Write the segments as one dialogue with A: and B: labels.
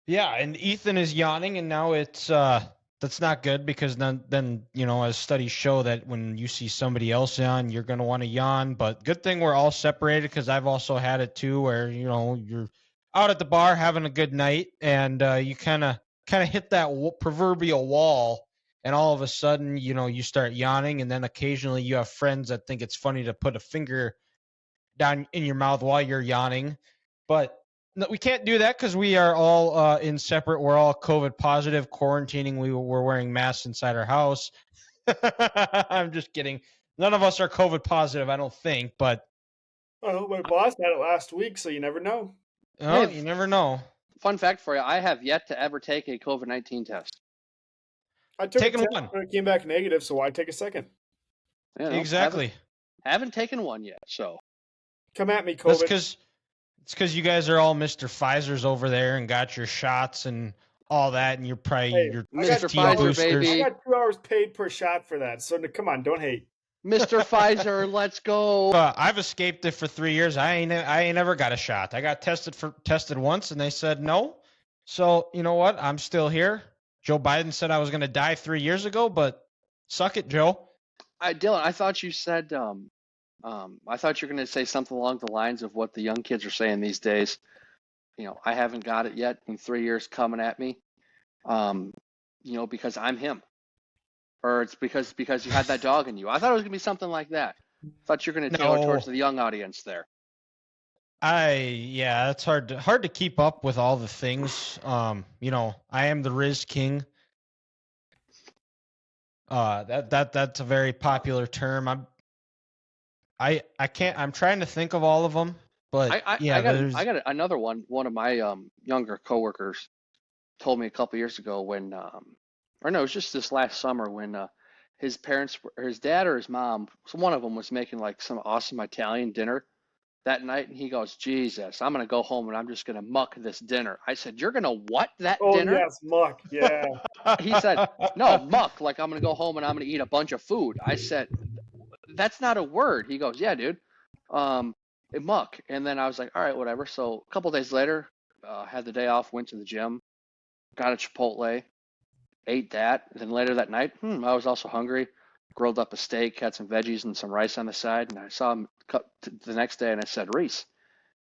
A: Yeah, and Ethan is yawning, and now it's that's not good because then as studies show that when you see somebody else yawn, you're gonna want to yawn. But good thing we're all separated because I've also had it too, where you're out at the bar having a good night, and you kind of hit that proverbial wall, and all of a sudden you start yawning, and then occasionally you have friends that think it's funny to put a finger down in your mouth while you're yawning, but no, we can't do that because we are all in separate. We're all COVID positive, quarantining. We're wearing masks inside our house. I'm just kidding. None of us are COVID positive, I don't think. But
B: Oh, my boss had it last week, so you never know.
A: oh,
C: Hey,
A: you never know.
C: fun fact for you: I have yet to ever take a COVID-19 test.
B: I took a
A: Taking
B: test
A: one.
B: and it came back negative, so why take a second?
C: You know,
A: Exactly.
C: haven't taken one yet. So
B: Come at me,
A: That's
B: COVID.
A: because you guys are all Mr. Pfizer's over there and got your shots and all that, and you're probably
B: Hey,
A: your
B: I got
C: Mr.
A: 15
C: Pfizer,
A: boosters.
C: baby.
B: I got 2 hours paid per shot for that, so come on, don't hate.
C: Mr. Pfizer, let's go.
A: I've escaped it for 3 years. I ain't never got a shot. I got tested once, and they said no. So you know what? I'm still here. Joe Biden said I was going to die 3 years ago, but suck it, Joe.
C: Dylan, I thought you said I thought you were going to say something along the lines of what the young kids are saying these days. I haven't got it yet in 3 years coming at me. Because I'm him. Or it's because you had that dog in you. I thought it was going to be something like that. I thought you were going to tailor towards the young audience there.
A: It's hard to keep up with all the things. I am the Riz King. That's a very popular term. I'm trying to think of all of them, but
C: I got another one. One of my younger coworkers told me a couple years ago when, or no, it was just this last summer when his parents, or his dad or his mom, so one of them was making like some awesome Italian dinner that night, and he goes, "Jesus, I'm gonna go home and I'm just gonna muck this dinner." I said, "You're gonna what that dinner?"
B: Yes, muck, yeah.
C: He said, "No, muck. Like I'm gonna go home and I'm gonna eat a bunch of food." I said, "That's not a word." He goes, "Yeah, dude, muck." And then I was like, "All right, whatever." So a couple days later, had the day off, went to the gym, got a Chipotle, ate that. And then later that night, I was also hungry. Grilled up a steak, had some veggies and some rice on the side. And I saw him the next day and I said, "Reese,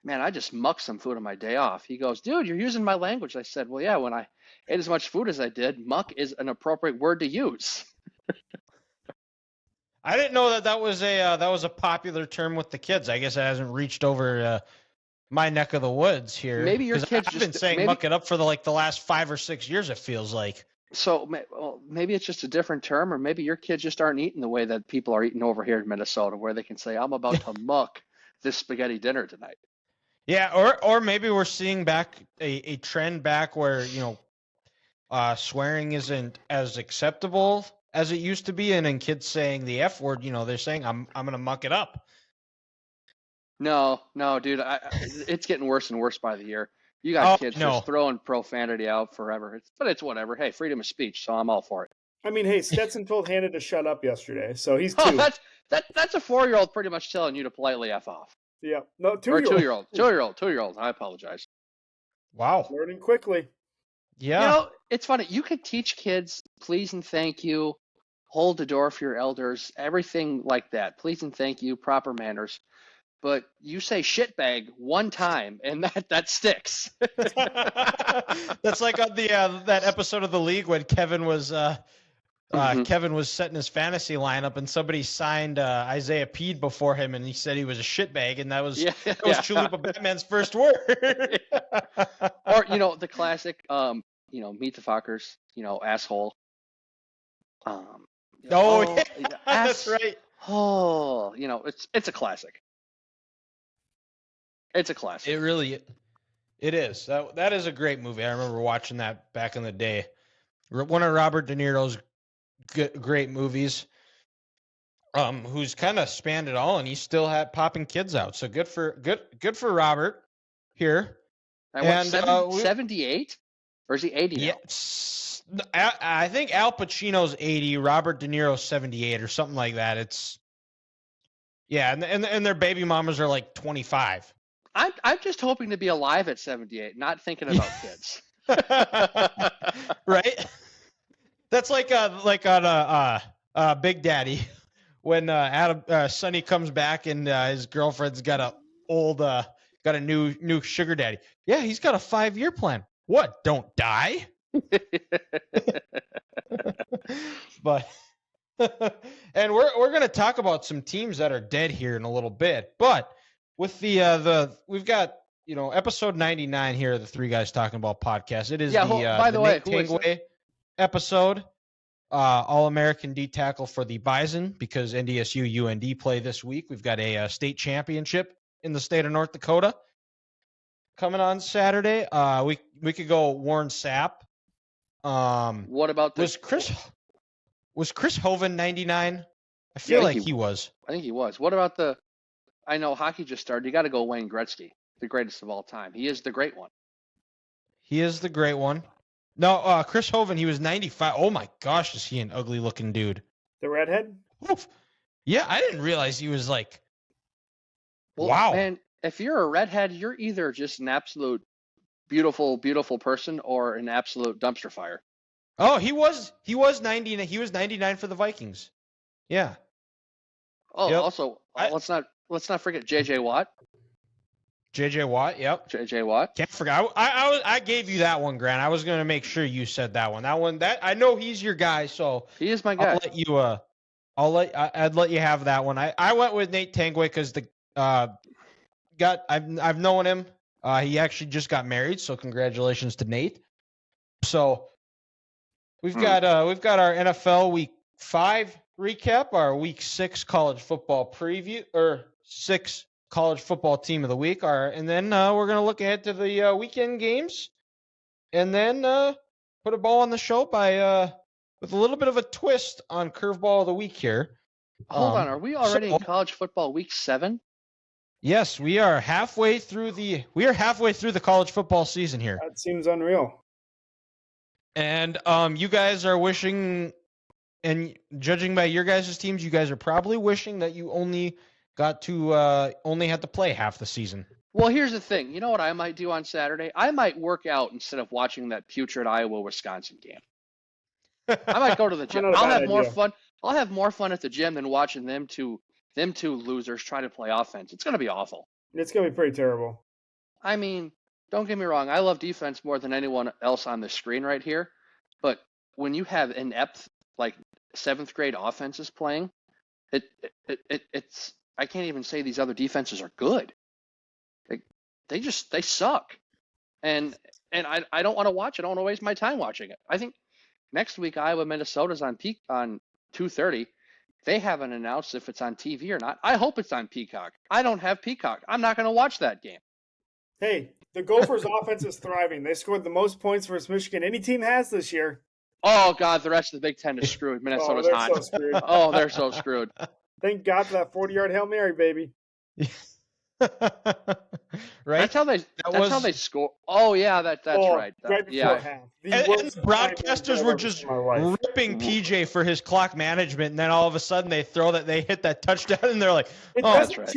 C: man, I just mucked some food on my day off." He goes, "Dude, you're using my language." I said, "Well, yeah, when I ate as much food as I did, muck is an appropriate word to use."
A: I didn't know that was a popular term with the kids. I guess it hasn't reached over my neck of the woods here.
C: Maybe your
A: 'Cause
C: kids
A: I've been saying muck it up for the last 5 or 6 years. It feels like.
C: So maybe it's just a different term, or maybe your kids just aren't eating the way that people are eating over here in Minnesota, where they can say, "I'm about to muck this spaghetti dinner tonight."
A: Yeah, or maybe we're seeing back a trend back where swearing isn't as acceptable as it used to be, and then kids saying the F word, they're saying I'm gonna muck it up.
C: No, dude, it's getting worse and worse by the year. You got kids just throwing profanity out forever. But it's whatever. Hey, freedom of speech, so I'm all for it.
B: I mean, hey, Stetson told Hannah to shut up yesterday, so he's 2.
C: That's a 4-year-old pretty much telling you to politely F off.
B: Yeah, no,
C: 2-year-old. 2-year-old. I apologize.
A: Wow,
B: learning quickly.
A: Yeah,
C: it's funny. You could teach kids please and thank you, hold the door for your elders, everything like that. Please and thank you, proper manners. But you say shitbag one time, and that sticks.
A: That's like on the that episode of The League when Kevin was Kevin was setting his fantasy lineup, and somebody signed Isaiah Peed before him, and he said he was a shitbag, and that was Chalupa Batman's first word.
C: Or the classic, meet the fuckers, asshole.
A: That's right.
C: Oh, it's a classic. It's a classic.
A: It is. That is a great movie. I remember watching that back in the day. One of Robert De Niro's great movies. Who's kind of spanned it all, and he's still popping kids out. So good for Robert here.
C: And 78, or is he 80 now?
A: Yeah, I think Al Pacino's 80, Robert De Niro's 78, or something like that. And their baby mamas are like 25.
C: I'm just hoping to be alive at 78, not thinking about kids.
A: Right? That's like on Big Daddy when Sonny comes back and his girlfriend's got a new sugar daddy. Yeah, he's got a 5-year plan. What? Don't die? But and we're gonna talk about some teams that are dead here in a little bit. But with the we've got episode 99 here, the Three Guys Talking About podcast. It is
C: by the way,
A: Nate Tangway episode. All-American D tackle for the Bison because NDSU-UND play this week. We've got a state championship in the state of North Dakota coming on Saturday. We could go Warren Sapp.
C: What about
A: was Chris Hoven 99? I feel like he was.
C: I think he was. What about I know hockey just started. You got to go Wayne Gretzky, the greatest of all time. He is the great one.
A: He is the great one. No, Chris Hoven, he was 95. Oh my gosh, is he an ugly looking dude?
B: The redhead?
A: Oof. Yeah, I didn't realize he was like.
C: Well,
A: wow.
C: And if you're a redhead, you're either just an absolute beautiful, beautiful person or an absolute dumpster fire.
A: Oh, he was 90. He was 99 for the Vikings. Yeah.
C: Oh, yep. Also, let's not forget JJ Watt.
A: JJ Watt, yep.
C: JJ Watt.
A: Can't forget. I gave you that one, Grant. I was going to make sure you said that one. That I know he's your guy, so
C: he is my guy.
A: I'd let you have that one. I went with Nate Tangway because I've known him. He actually just got married, so congratulations to Nate. So we've got our NFL Week 5 recap, our Week 6 college football preview, or 6 college football team of the week, and then we're going to look ahead to the weekend games, and then put a bow on the show by with a little bit of a twist on Curveball of the week here.
C: Hold on, are we already in college football Week 7?
A: Yes, we are halfway through the college football season here.
B: That seems unreal.
A: And you guys are wishing, and judging by your guys' teams, you guys are probably wishing that you only had to play half the season.
C: Well, here's the thing. You know what I might do on Saturday? I might work out instead of watching that putrid Iowa-Wisconsin game. I might go to the gym. I'll have more fun. I'll have more fun at the gym than watching them two losers try to play offense. It's going to be awful.
B: It's going to be pretty terrible.
C: I mean, don't get me wrong. I love defense more than anyone else on the screen right here. But when you have inept, like 7th grade offenses playing, it's I can't even say these other defenses are good. They suck. And I don't want to watch it. I don't want to waste my time watching it. I think next week Iowa Minnesota's on 2:30. They haven't announced if it's on TV or not. I hope it's on Peacock. I don't have Peacock. I'm not going to watch that game.
B: Hey, the Gophers' offense is thriving. They scored the most points versus Michigan any team has this year.
C: Oh God, the rest of the Big Ten is screwed. Minnesota's hot.
B: So screwed.
C: Oh, they're so screwed.
B: Thank God for that 40-yard Hail Mary, baby.
A: Right?
C: That's how they score. Oh yeah, that's right.
B: Right before half.
A: And the broadcasters were just ripping PJ for his clock management, and then all of a sudden they hit that touchdown, and they're like, "Oh,
B: that's right.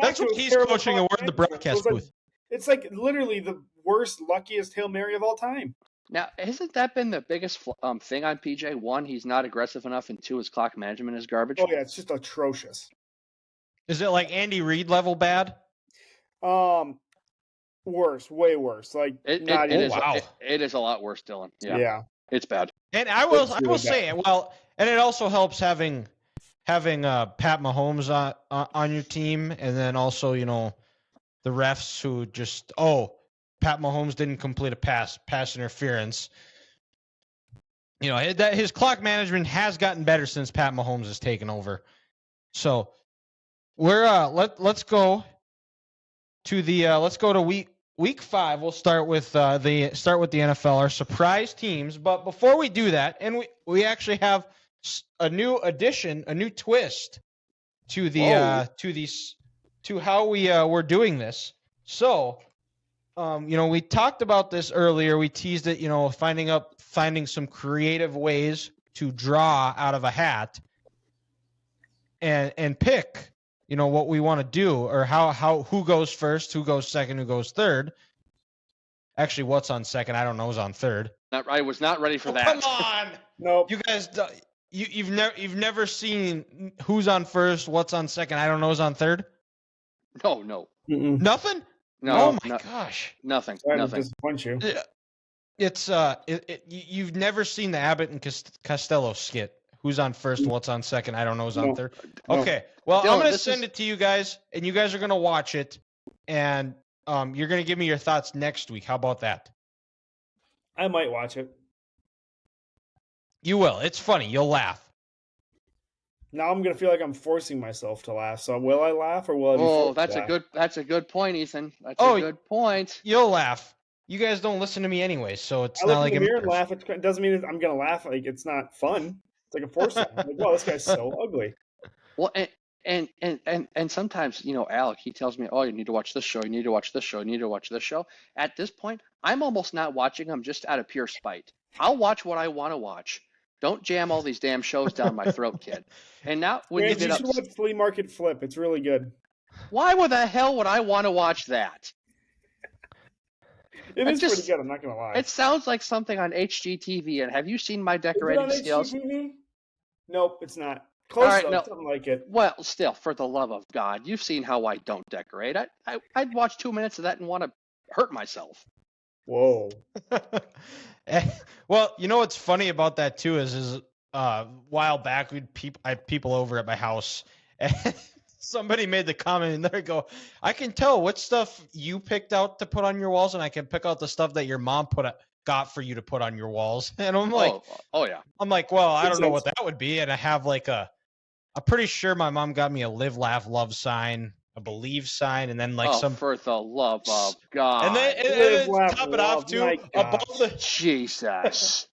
A: That's what he's coaching, and we're in the broadcast booth."
B: It's like literally the worst, luckiest Hail Mary of all time.
C: Now, hasn't that been the biggest thing on PJ? 1, he's not aggressive enough, and 2, his clock management is garbage.
B: Oh yeah, it's just atrocious.
A: Is it like Andy Reid level bad?
B: Worse, way worse. Like
C: it is a lot worse, Dylan. Yeah, it's bad.
A: And I will say, and it also helps having Pat Mahomes on your team, and then also the refs who just Pat Mahomes didn't complete a pass interference. That his clock management has gotten better since Pat Mahomes has taken over. So we're let's go to week 5. We'll start with the NFL, our surprise teams. But before we do that, and we actually have a new addition, a new twist to to how we're doing this. So, we talked about this earlier. We teased it, finding some creative ways to draw out of a hat and pick what we want to do, or who goes first, who goes second, who goes third. Actually, what's on second? I don't know. Is on third.
C: I was not ready for that.
A: Come on,
B: Nope.
A: you guys. You've never seen who's on first, what's on second. I don't know. Is on third.
C: No.
B: Mm-mm.
A: Nothing.
C: No.
A: Oh my gosh.
C: Nothing.
B: Sorry to
C: Nothing.
B: disappoint you.
A: It's you've never seen the Abbott and Costello skit. Who's on first? What's on second? I don't know. Who's on
B: No.
A: third?
B: No.
A: Okay. Well,
C: Dylan,
A: I'm gonna
C: this
A: send
C: is-
A: it to you guys, and you guys are gonna watch it, and you're gonna give me your thoughts next week. How about that?
B: I might watch it.
A: You will. It's funny. You'll laugh.
B: Now I'm gonna feel like I'm forcing myself to laugh. So will I laugh or will I be
C: Oh,
B: forced to laugh?
C: that's a good point, Ethan. That's
A: Oh,
C: a good point.
A: You'll laugh. You guys don't listen to me anyway, so it's
B: I
A: not
B: look
A: like
B: in
A: it
B: the mirror and
A: matters.
B: laugh. It doesn't mean I'm gonna laugh. Like it's not fun. It's like a force laugh. Like, wow, this guy's so ugly.
C: Well, and sometimes, Alec, he tells me, oh, you need to watch this show, you need to watch this show, you need to watch this show. At this point, I'm almost not watching them just out of pure spite. I'll watch what I want to watch. Don't jam all these damn shows down my throat, kid. And now when
B: Grant,
C: you
B: you
C: get
B: should
C: up,
B: watch Flea Market Flip. It's really good.
C: why the hell would I want to watch that?
B: It
C: I
B: is
C: just-
B: pretty good. I'm not gonna lie.
C: It sounds like something on HGTV. And have you seen my
B: Is it on
C: decorating skills?
B: HGTV? Nope, it's not. Close
C: right,
B: though,
C: no.
B: something like it.
C: Well, still, for the love of God, you've seen how I don't decorate. I'd watch 2 minutes of that and want to hurt myself.
B: Whoa.
A: Well, you know what's funny about that too is a while back I had people over at my house, and somebody made the comment and they go, "I can tell what stuff you picked out to put on your walls, and I can pick out the stuff that your mom got for you to put on your walls." And I'm like,
C: oh yeah.
A: I'm like, well, I
B: Makes
A: don't know
B: sense.
A: what that would be, and I have like I'm pretty sure my mom got me a live, laugh, love sign, a believe sign, and then like some.
C: For the love of God.
A: And then
B: Live,
A: and
B: laugh,
A: top it off
B: love,
A: too,
B: my
A: above
B: gosh.
A: the.
C: Jesus.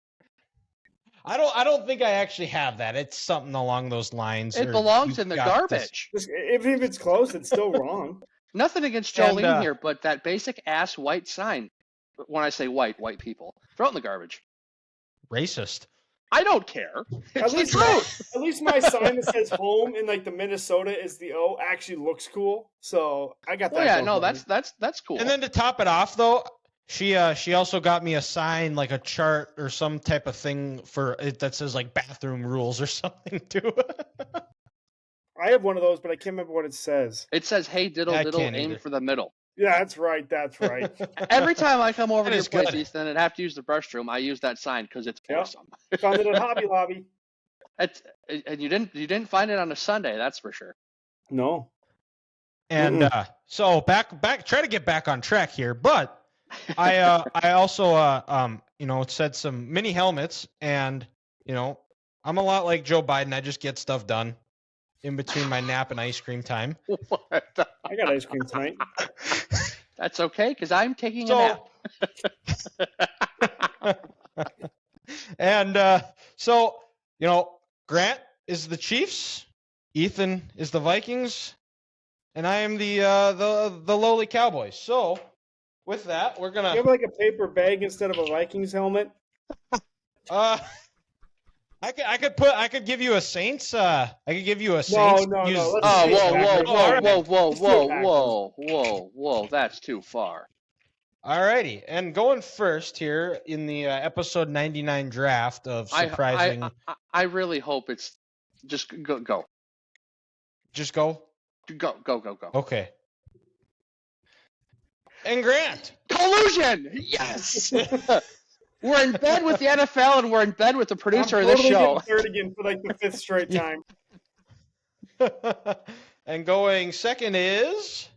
A: I don't think I actually have that. It's something along those lines.
C: It
A: or
C: belongs
A: you
C: in the
A: got this-
C: garbage.
B: If it's close, it's still wrong.
C: Nothing against
A: And,
C: Jolene here, but that basic ass white sign. When I say white people, throw it in the garbage.
A: Racist.
C: I don't care. It's the
B: least-
C: truth.
B: At least my sign that says home in like the Minnesota is the O actually looks cool. So I got that.
C: Well, yeah,
B: going
C: no,
B: for me.
C: that's cool.
A: And then to top it off, though, she also got me a sign, like a chart or some type of thing for it that says like bathroom rules or something too.
B: I have one of those, but I can't remember what it says.
C: It says, "Hey, diddle
A: I
C: diddle,
A: can't
C: aim
A: either.
C: for the middle."
B: Yeah, that's right. That's right.
C: Every time I come over
A: That
C: to your
A: is
C: place,
A: good.
C: Ethan, and have to use the restroom, I use that sign because it's
B: Yep.
C: awesome.
B: Found it at Hobby Lobby.
C: And you didn't find it on a Sunday, that's for sure.
B: No.
A: And so back, try to get back on track here. But I also it said some mini helmets, and I'm a lot like Joe Biden. I just get stuff done in between my nap and ice cream time.
C: What the-
B: I got ice cream tonight.
C: That's okay, because I'm taking a nap.
A: And Grant is the Chiefs, Ethan is the Vikings, and I am the lowly Cowboys. So with that, we're
B: You
A: gonna
B: have like a paper bag instead of a Vikings helmet.
A: I could give you a Saints. I could give you a
B: No,
A: Saints.
B: no, no. Let's
C: Oh,
B: do it
C: whoa,
B: backwards.
C: whoa, that's too far.
A: Alrighty, and going first here in the episode 99 draft of surprising.
C: I really hope it's just go.
A: Just go.
C: Go.
A: Okay. And Grant.
C: Collusion! Yes! We're in bed with the NFL and we're in bed with the producer
B: I'm
C: of this
B: totally
C: show.
B: getting third again for like the 5th straight time.
A: And going second is,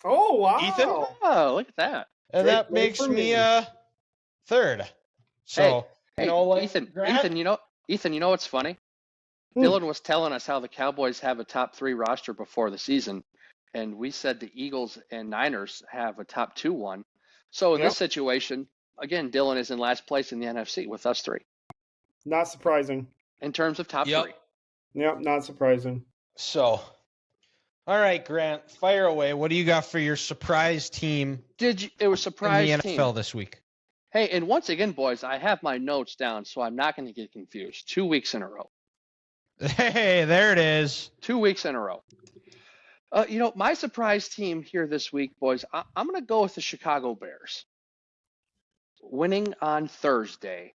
B: Oh wow!
A: Ethan?
C: Oh, look at that.
A: and
B: Great
A: that
B: play
A: makes
B: for
A: me
B: me.
A: third. So
C: Hey, Ethan,
A: Grant?
C: you know what's funny? Dylan was telling us how the Cowboys have a top 3 roster before the season, and we said the Eagles and Niners have a top 2 one. So in
B: Yep.
C: this situation, again, Dylan is in last place in the NFC with us 3
B: Not surprising.
C: in terms of top
A: Yep.
C: 3.
B: Yep, not surprising.
A: So, all right, Grant, fire away. What do you got for your surprise team
C: It was surprise
A: in the
C: team.
A: NFL this week?
C: Hey, and once again, boys, I have my notes down, so I'm not going to get confused. 2 weeks in a row.
A: Hey, there it is.
C: 2 weeks in a row. My surprise team here this week, boys, I'm going to go with the Chicago Bears. winning on Thursday.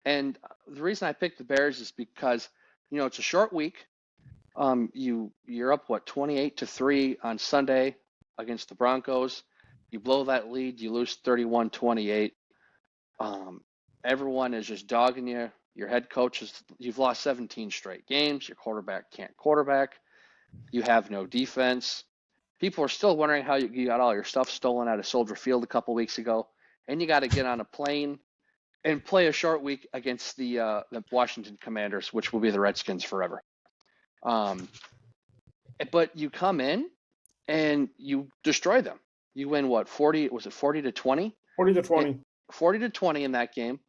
C: And the reason I picked the Bears is because, it's a short week. You're up, 28-3 on Sunday against the Broncos. You blow that lead, you lose 31-28. Everyone is just dogging you. Your head coach you've lost 17 straight games. Your quarterback can't quarterback. You have no defense. People are still wondering how you got all your stuff stolen out of Soldier Field a couple weeks ago, and you got to get on a plane and play a short week against the Washington Commanders, which will be the Redskins forever. But you come in and you destroy them. You win 40? Was it 40-20?
B: 40-20.
C: 40-20 in that game.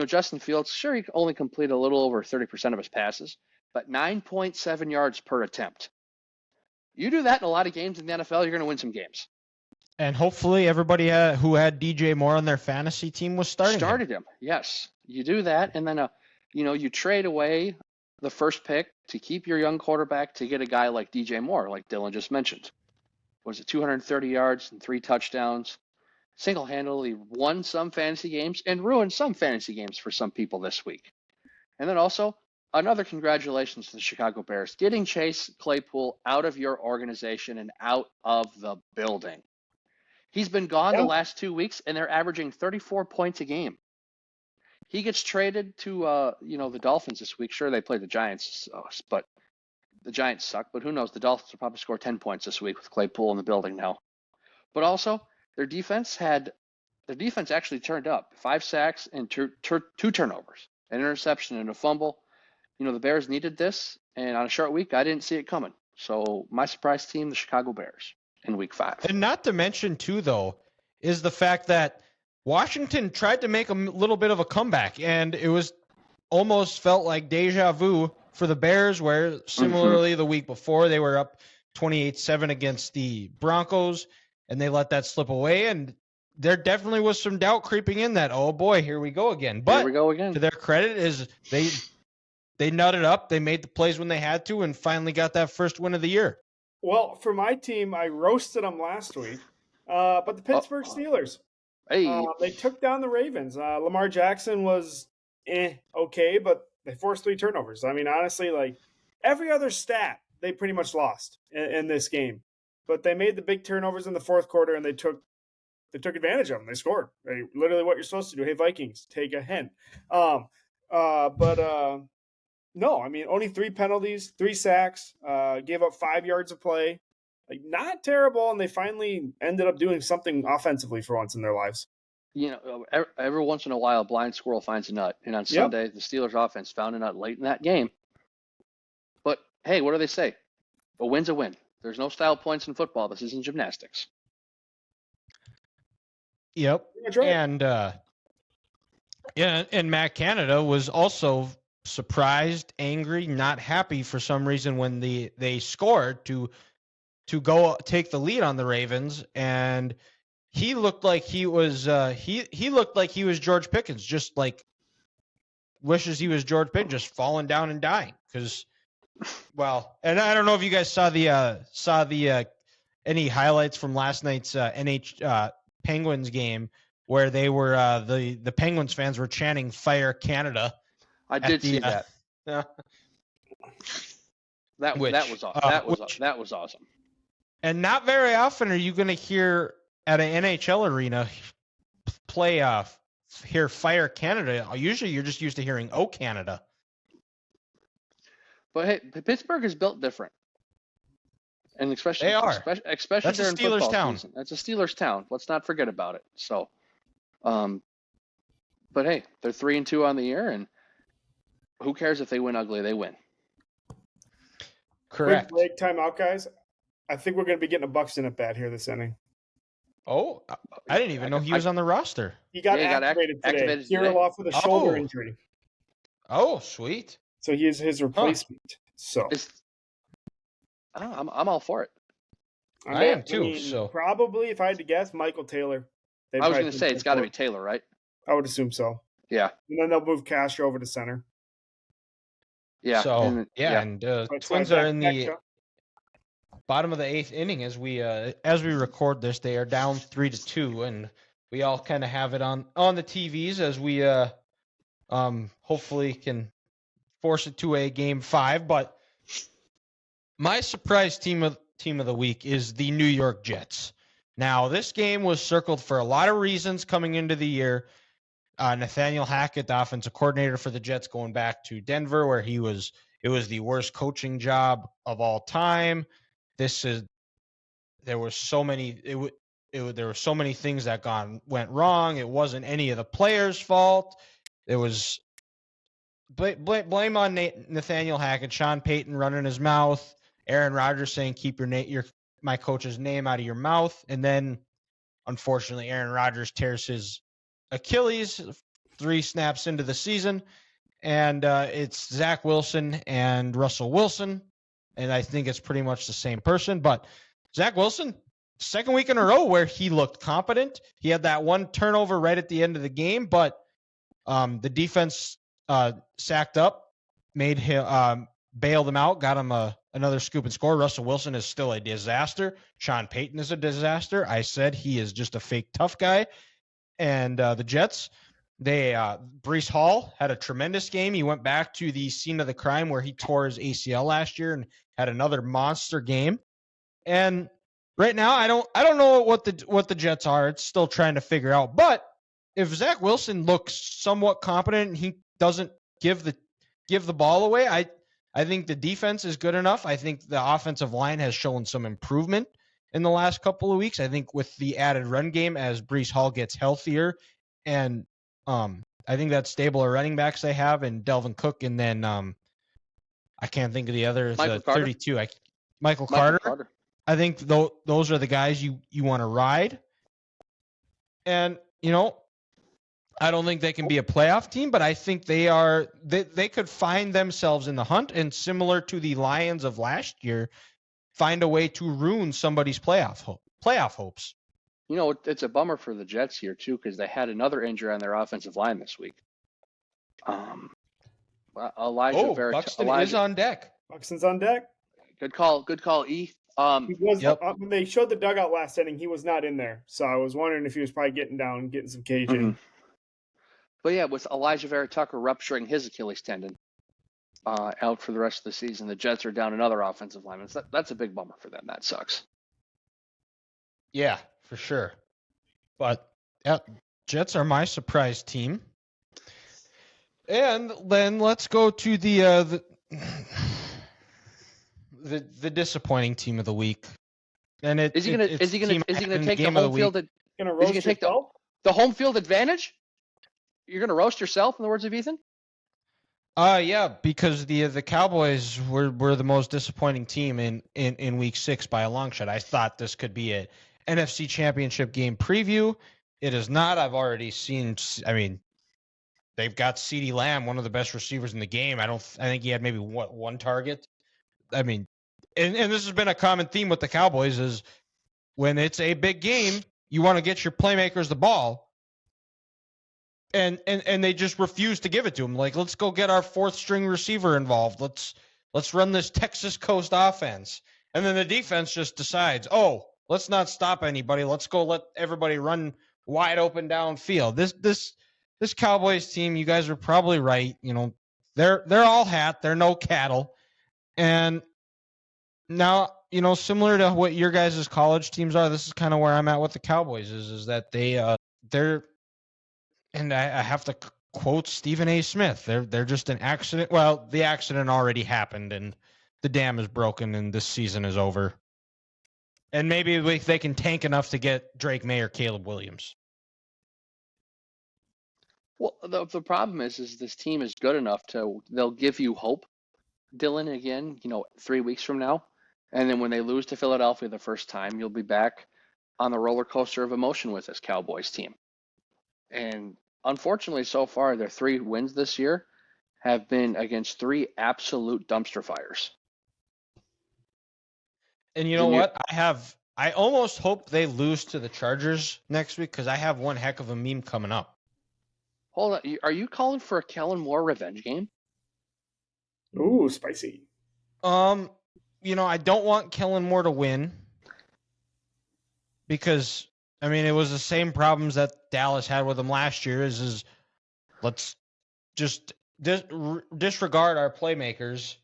C: Justin Fields, sure, he only completed a little over 30% of his passes, but 9.7 yards per attempt. You do that in a lot of games in the NFL, you're going to win some games.
A: And hopefully everybody who had DJ Moore on their fantasy team was started
C: him. Yes, you do that, and then you trade away the first pick to keep your young quarterback to get a guy like DJ Moore, like Dylan just mentioned. Was it 230 yards and 3 touchdowns? Single-handedly won some fantasy games and ruined some fantasy games for some people this week. And then also, another congratulations to the Chicago Bears, getting Chase Claypool out of your organization and out of the building. He's been gone the last 2 weeks, and they're averaging 34 points a game. He gets traded to, the Dolphins this week. Sure, they play the Giants, but the Giants suck. But who knows? The Dolphins will probably score 10 points this week with Claypool in the building now. But also, their defense actually turned up 5 sacks and two turnovers, an interception and a fumble. The Bears needed this, and on a short week, I didn't see it coming. So my surprise team, the Chicago Bears, in Week 5.
A: And not to mention, too, though, is the fact that Washington tried to make a little bit of a comeback, and it was almost felt like deja vu for the Bears, where similarly the week before they were up 28-7 against the Broncos, and they let that slip away, and there definitely was some doubt creeping in that, oh boy, here we go again. But
C: here we go again.
A: To their credit is they nutted up, they made the plays when they had to, and finally got that first win of the year.
B: Well, for my team, I roasted them last week, but the Pittsburgh Steelers, they took down the Ravens. Lamar Jackson was okay, but they forced 3 turnovers. I mean, honestly, like every other stat, they pretty much lost in this game. But they made the big turnovers in the fourth quarter, and they took advantage of them. They scored. Literally what you're supposed to do. Hey, Vikings, take a hint. No, I mean, only 3 penalties, 3 sacks, gave up 5 yards of play. Like, not terrible, and they finally ended up doing something offensively for once in their lives.
C: Every once in a while, a blind squirrel finds a nut. And on Sunday, the Steelers offense found a nut late in that game. But, hey, what do they say? A win's a win. There's no style points in football. This isn't gymnastics.
A: Yep.
B: Right.
A: And Matt Canada was also surprised, angry, not happy for some reason when they scored to go take the lead on the Ravens, and he looked like he was he looked like he was George Pickens, just like wishes he was George Pickens, just falling down and dying because. Well, and I don't know if you guys saw the any highlights from last night's Penguins game where they were the Penguins fans were chanting "Fire Canada."
C: I did see that. That was awesome.
A: And not very often are you going to hear at an NHL arena hear "Fire Canada." Usually, you're just used to hearing "Oh Canada."
C: But hey, Pittsburgh is built different, and especially
A: That's
C: during
A: a Steelers
C: football
A: town.
C: season. That's a Steelers town. Let's not forget about it. So, but hey, they're 3-2 on the year, and who cares if they win ugly? They win.
A: Correct.
B: Quick break, timeout, guys. I think we're going to be getting a Buxton at bat here this inning.
A: Oh, I didn't even know he was on the roster.
B: He got activated today. Kirilov with a shoulder injury.
A: Oh, sweet.
B: So he is his replacement. So
C: I'm all for it.
A: I am too. So
B: probably, if I had to guess, Michael Taylor.
C: I was going to say it's got to be Taylor, right?
B: I would assume so.
C: Yeah.
B: And then they'll move Castro over to center.
C: Yeah.
A: So and Twins are in the bottom of the 8th inning as we record this. They are down 3-2, and we all kind of have it on the TVs as we hopefully can force it to a game 5. But my surprise team of the week is the New York Jets. Now, this game was circled for a lot of reasons coming into the year. Nathaniel Hackett, the offensive coordinator for the Jets, going back to Denver, where it was the worst coaching job of all time. There were so many things that went wrong. It wasn't any of the players' fault. It was blame on Nathaniel Hackett, Sean Payton running his mouth, Aaron Rodgers saying keep my coach's name out of your mouth, and then unfortunately Aaron Rodgers tears his Achilles 3 snaps into the season, and it's Zach Wilson and Russell Wilson, and I think it's pretty much the same person. But Zach Wilson, second week in a row where he looked competent. He had that one turnover right at the end of the game, but the defense sacked up, made him bailed him out, got him another scoop and score. Russell Wilson is still a disaster. Sean Payton is a disaster. I said he is just a fake tough guy. And the Jets, Breece Hall had a tremendous game. He went back to the scene of the crime where he tore his ACL last year and had another monster game. And right now, I don't know what the Jets are. It's still trying to figure out. But if Zach Wilson looks somewhat competent and he doesn't give the ball away, I think the defense is good enough. I think the offensive line has shown some improvement in the last couple of weeks. I think with the added run game as Breece Hall gets healthier, and I think that stable of running backs they have, and Delvin Cook, and then I can't think of the other, the 32. Michael Carter. I think those are the guys you want to ride. And, I don't think they can be a playoff team, but I think they could find themselves in the hunt, and similar to the Lions of last year, find a way to ruin somebody's playoff hopes.
C: It's a bummer for the Jets here too, because they had another injury on their offensive line this week.
A: Buxton is on deck.
B: Buxton's on deck.
C: Good call, E.
B: He was when they showed the dugout last inning, he was not in there, so I was wondering if he was probably getting some cage in.
C: But yeah, with Elijah Vera Tucker rupturing his Achilles tendon, out for the rest of the season, the Jets are down another offensive lineman. So that's a big bummer for them. That sucks.
A: Yeah, for sure. But Jets are my surprise team. And then let's go to the disappointing team of the week. And is he gonna take the home field? Is he gonna take
C: the home field advantage? You're gonna roast yourself, in the words of Ethan?
A: Yeah, because the Cowboys were the most disappointing team in week 6 by a long shot. I thought this could be a NFC Championship game preview. It is not. I've already seen. I mean, they've got CeeDee Lamb, one of the best receivers in the game. I think he had maybe one target. I mean, and this has been a common theme with the Cowboys is when it's a big game, you want to get your playmakers the ball. And they just refuse to give it to him. Like, let's go get our 4th string receiver involved. Let's run this Texas Coast offense. And then the defense just decides, let's not stop anybody. Let's go let everybody run wide open downfield. This Cowboys team, you guys are probably right. They're all hat. They're no cattle. And now, similar to what your guys' college teams are, this is kind of where I'm at with the Cowboys is that they're. And I have to quote Stephen A. Smith. They're just an accident. Well, the accident already happened, and the dam is broken, and this season is over. And maybe they can tank enough to get Drake May or Caleb Williams.
C: Well, the problem is this team is good enough they'll give you hope, Dylan, again, 3 weeks from now. And then when they lose to Philadelphia the first time, you'll be back on the roller coaster of emotion with this Cowboys team. And unfortunately, so far, their 3 wins this year have been against 3 absolute dumpster fires.
A: And you know what? I almost hope they lose to the Chargers next week because I have one heck of a meme coming up.
C: Hold on. Are you calling for a Kellen Moore revenge game?
B: Ooh, spicy.
A: I don't want Kellen Moore to win because I mean, it was the same problems that Dallas had with them last year. Is let's just disregard our playmakers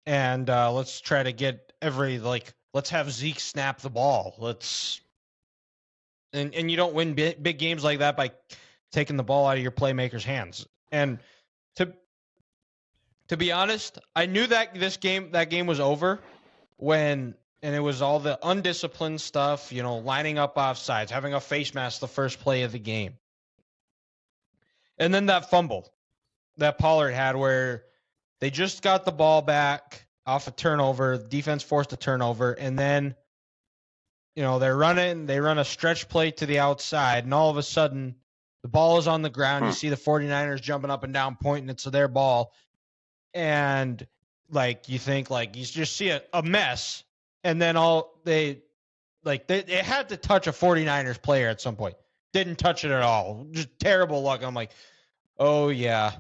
A: and let's try to get let's have Zeke snap the ball. And you don't win big games like that by taking the ball out of your playmakers' hands. And to be honest, I knew that that game was over and it was all the undisciplined stuff, lining up offsides, having a face mask the first play of the game. And then that fumble that Pollard had where they just got the ball back off a turnover, defense forced a turnover, and then they run a stretch play to the outside, and all of a sudden the ball is on the ground. You see the 49ers jumping up and down, pointing it to their ball. And you think you just see a mess. And then they had to touch a 49ers player at some point. Didn't touch it at all. Just terrible luck. I'm like, oh yeah.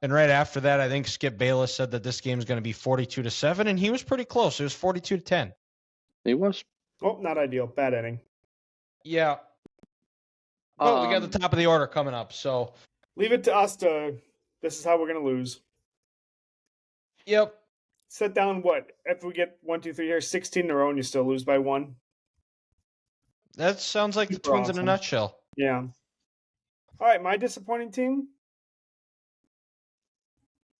A: And right after that, I think Skip Bayless said that this game is going to be 42-7, and he was pretty close. It was 42-10.
C: He was.
B: Oh, not ideal. Bad inning.
A: Yeah. But we got the top of the order coming up, so
B: leave it to us to. This is how we're going to lose.
A: Yep.
B: Set down what? If we get 1, 2, 3 here, 16 in a row, and you still lose by 1.
A: That sounds like the Twins in a nutshell.
B: Yeah. All right, my disappointing team.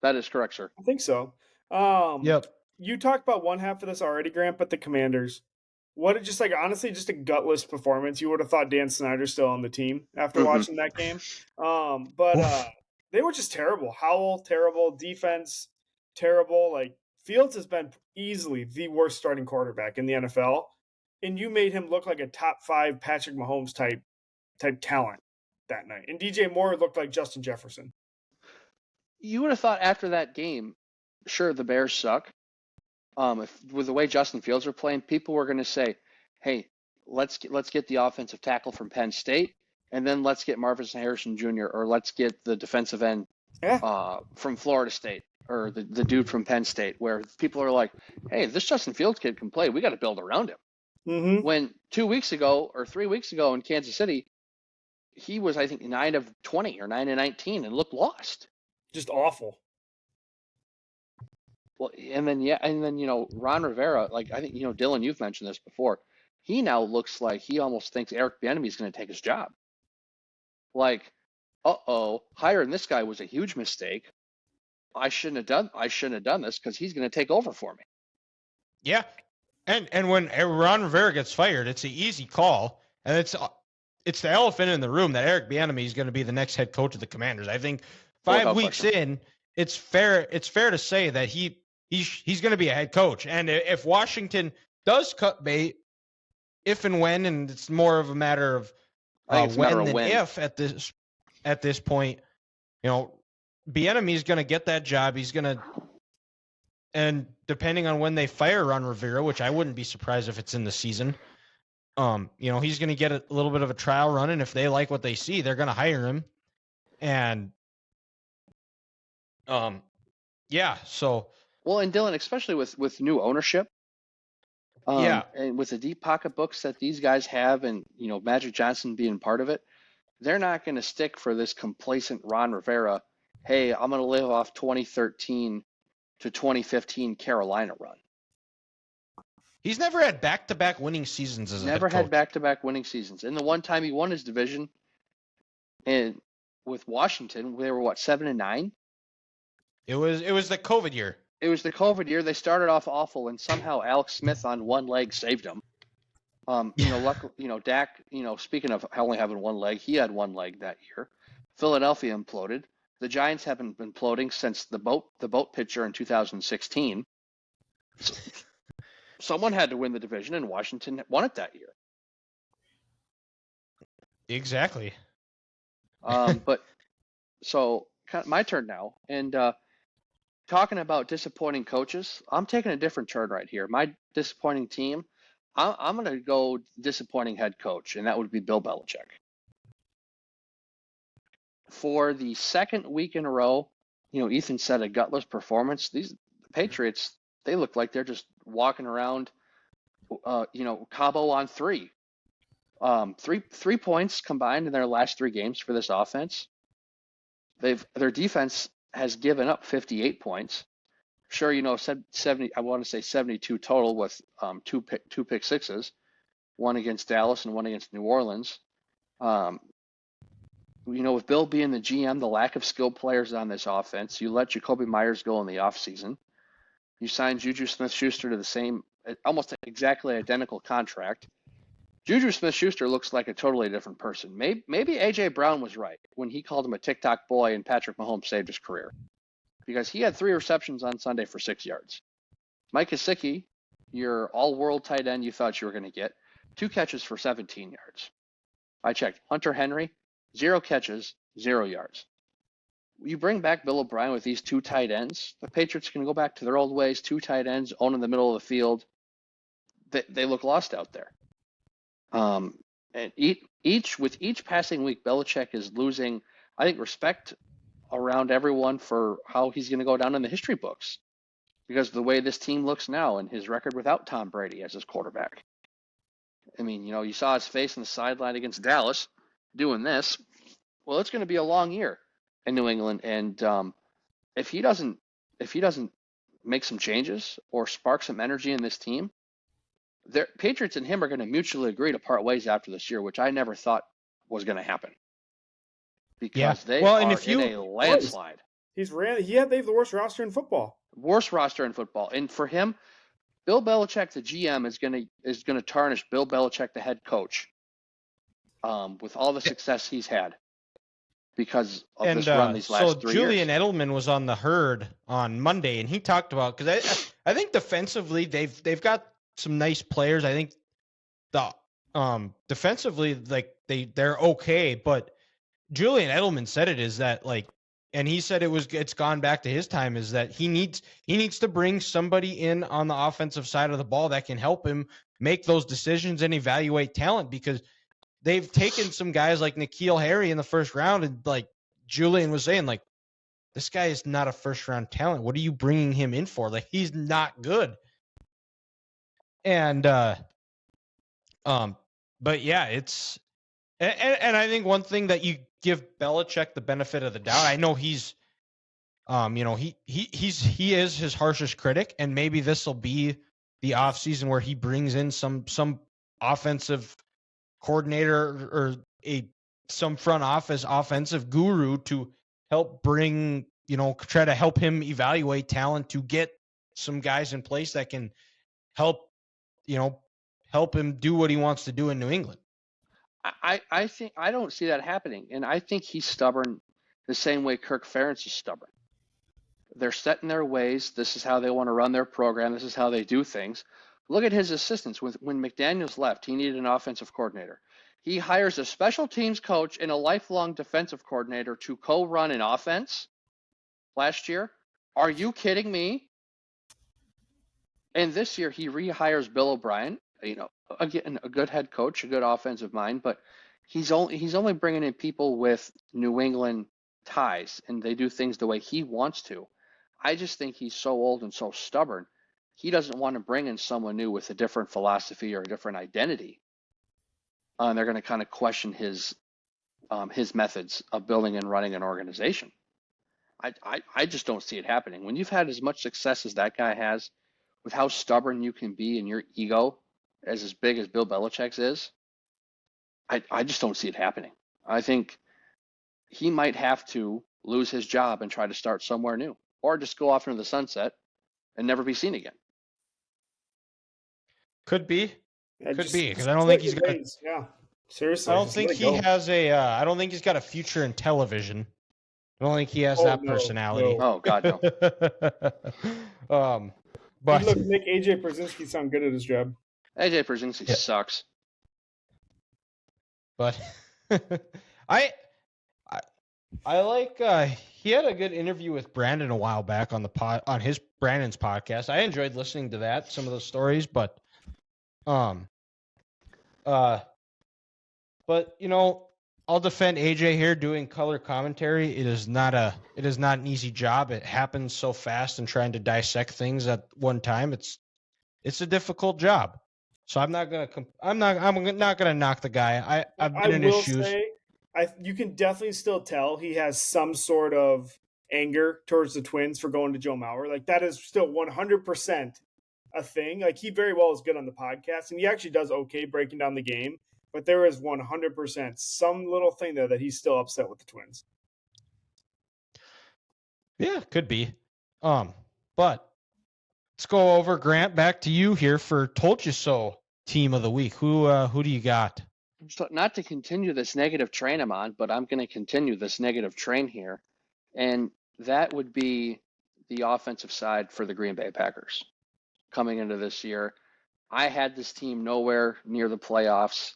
C: That is correct, sir.
B: I think so.
A: Yep.
B: You talked about one half of this already, Grant, but the Commanders. Honestly, just a gutless performance. You would have thought Dan Snyder's still on the team after watching that game. But they were just terrible. Howell, terrible. Defense, terrible. Fields has been easily the worst starting quarterback in the NFL. And you made him look like a top 5 Patrick Mahomes type talent that night. And DJ Moore looked like Justin Jefferson.
C: You would have thought after that game, sure, the Bears suck. With the way Justin Fields were playing, people were going to say, "Hey, let's get the offensive tackle from Penn State, and then let's get Marvin Harrison Jr. or let's get the defensive end from Florida State or the dude from Penn State." Where people are like, "Hey, this Justin Fields kid can play. We got to build around him."
B: Mm-hmm.
C: When 2 weeks ago or 3 weeks ago in Kansas City, he was, I think, 9 of 20 or 9 of 19 and looked lost.
B: Just awful.
C: Well, and then Ron Rivera, I think Dylan, you've mentioned this before. He now looks like he almost thinks Eric Bieniemy is going to take his job. Hiring this guy was a huge mistake. I shouldn't have done this because he's going to take over for me.
A: Yeah, and when Ron Rivera gets fired, it's an easy call, and it's the elephant in the room that Eric Bieniemy is going to be the next head coach of the Commanders. I think 5 weeks in, it's fair to say that he's going to be a head coach. And if Washington does cut bait, if and when, and it's more of a matter of when than if at this point, Bieniemy is going to get that job. He's going to, and depending on when they fire Ron Rivera, which I wouldn't be surprised if it's in the season, he's going to get a little bit of a trial run, and if they like what they see, they're going to hire him. And so.
C: Well, and Dylan, especially with new ownership, and with the deep pocketbooks that these guys have, and Magic Johnson being part of it, they're not going to stick for this complacent Ron Rivera. Hey, I'm going to live off 2013 to 2015 Carolina run.
A: He's never had back-to-back winning seasons as a head coach.
C: Never had back-to-back winning seasons. And the one time he won his division, and with Washington, they were 7-9.
A: It was the COVID year.
C: It was the COVID year. They started off awful, and somehow Alex Smith on one leg saved them. Dak. Speaking of only having one leg, he had one leg that year. Philadelphia imploded. The Giants haven't been imploding since the boat pitcher in 2016. Someone had to win the division, and Washington won it that year.
A: Exactly.
C: But so my turn now, and talking about disappointing coaches, I'm taking a different turn right here. My disappointing team, I'm going to go disappointing head coach, and that would be Bill Belichick. For the second week in a row, Ethan said a gutless performance. The Patriots, they look like they're just walking around, Cabo on 3. 3 points combined in their last 3 games for this offense. Their defense has given up 58 points. Sure, 70. I want to say 72 total with two pick sixes, one against Dallas and one against New Orleans. With Bill being the GM, the lack of skilled players on this offense, you let Jacoby Myers go in the offseason. You signed Juju Smith-Schuster to the same, almost exactly identical contract. Juju Smith-Schuster looks like a totally different person. Maybe A.J. Brown was right when he called him a TikTok boy and Patrick Mahomes saved his career, because he had 3 receptions on Sunday for 6 yards. Mike Gesicki, your all-world tight end you thought you were going to get, 2 catches for 17 yards. I checked. Hunter Henry, 0 catches, 0 yards. You bring back Bill O'Brien with these 2 tight ends, the Patriots can go back to their old ways, 2 tight ends, owning the middle of the field. They look lost out there. And with each passing week, Belichick is losing, I think, respect around everyone for how he's going to go down in the history books because of the way this team looks now and his record without Tom Brady as his quarterback. I mean, you saw his face on the sideline against Dallas doing this. Well, it's going to be a long year in New England, and if he doesn't make some changes or spark some energy in this team, the Patriots and him are going to mutually agree to part ways after this year, which I never thought was going to happen. Because they are in a landslide.
B: They have the worst roster in football.
C: Worst roster in football. And for him, Bill Belichick, the GM, is going to tarnish Bill Belichick, the head coach, with all the success he's had because of this run these last 3 years.
A: So Julian Edelman was on the Herd on Monday, and he talked about, because I think defensively they've got some nice players. I think the defensively, like they're okay, but Julian Edelman said it is that, like, and he said it's gone back to his time, is that he needs to bring somebody in on the offensive side of the ball that can help him make those decisions and evaluate talent, because they've taken some guys like N'Keal Harry in the first round, and like Julian was saying, like, this guy is not a first round talent. What are you bringing him in for? Like, he's not good. And but yeah, it's and I think one thing that you give Belichick the benefit of the doubt. I know he's he is his harshest critic, and maybe this will be the offseason where he brings in some offensive coordinator or some front office offensive guru to help try to help him evaluate talent, to get some guys in place that can help him do what he wants to do in New England.
C: I think I don't see that happening, and I think he's stubborn the same way Kirk Ferentz is stubborn. They're set in their ways. This is how they want to run their program. This is how they do things. Look at his assistants. When McDaniels left, he needed an offensive coordinator. He hires a special teams coach and a lifelong defensive coordinator to co-run an offense last year. Are you kidding me? And this year he rehires Bill O'Brien, again, a good head coach, a good offensive mind, but he's only bringing in people with New England ties, and they do things the way he wants to. I just think he's so old and so stubborn. He doesn't want to bring in someone new with a different philosophy or a different identity. And they're going to kind of question his methods of building and running an organization. I just don't see it happening. When you've had as much success as that guy has, with how stubborn you can be and your ego as big as Bill Belichick's is, I just don't see it happening. I think he might have to lose his job and try to start somewhere new, or just go off into the sunset and never be seen again.
A: Could be. Could be, because I don't think he's got.
B: Yeah, seriously.
A: I don't think he has a. I don't think he's got a future in television. I don't think he has that personality.
C: No. Oh God,
B: no.
A: But
B: look, make AJ Brzezinski sound good at his job.
C: AJ Brzezinski sucks.
A: But I like. He had a good interview with Brandon a while back on Brandon's podcast. I enjoyed listening to that, some of those stories, but I'll defend AJ here doing color commentary. It is not an easy job. It happens so fast, and trying to dissect things at one time, it's a difficult job. So I'm not gonna knock the guy. I've been in his shoes.
B: Say, you can definitely still tell he has some sort of anger towards the Twins for going to Joe Mauer. Like that is still 100% a thing. Like he very well is good on the podcast, and he actually does okay breaking down the game. But there is 100% some little thing there that he's still upset with the Twins.
A: Yeah, could be. But let's go over, Grant, back to you here for Told You So team of the week. Who do you got?
C: So not to continue this negative train I'm on, but I'm going to continue this negative train here. And that would be the offensive side for the Green Bay Packers coming into this year. I had this team nowhere near the playoffs.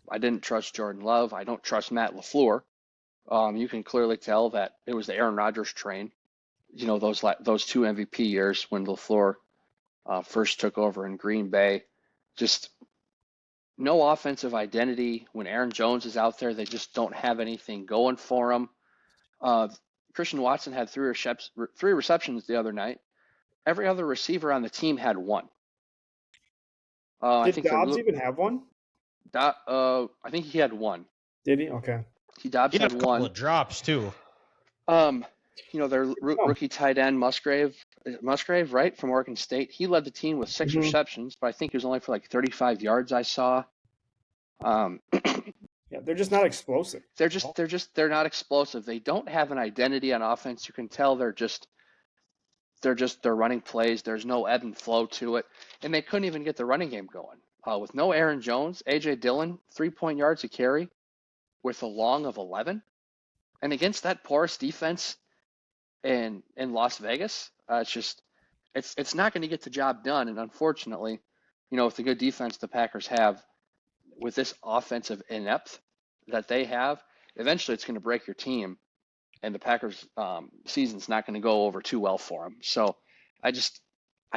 C: I didn't trust Jordan Love. I don't trust Matt LaFleur. You can clearly tell that it was the Aaron Rodgers train. You know, those two MVP years when LaFleur first took over in Green Bay. Just no offensive identity. When Aaron Jones is out there, they just don't have anything going for him. Christian Watson had three receptions the other night. Every other receiver on the team had one.
B: Did Dobbs even have one?
C: I think he had one.
B: Did he? Okay.
C: Dobbs had
A: a couple
C: one.
A: Of drops too.
C: You know, their rookie tight end Musgrave, right, from Oregon State. He led the team with 6 receptions, but I think he was only for like 35 yards. I saw.
B: Yeah, they're just not explosive.
C: They're not explosive. They don't have an identity on offense. You can tell they're running plays. There's no ebb and flow to it, and they couldn't even get the running game going. With no Aaron Jones, A.J. Dillon, 3 yards a carry, with a long of 11, and against that porous defense in Las Vegas, it's not going to get the job done. And unfortunately, you know, with the good defense the Packers have, with this offensive inept that they have, eventually it's going to break your team, and the Packers' season's not going to go over too well for them. So I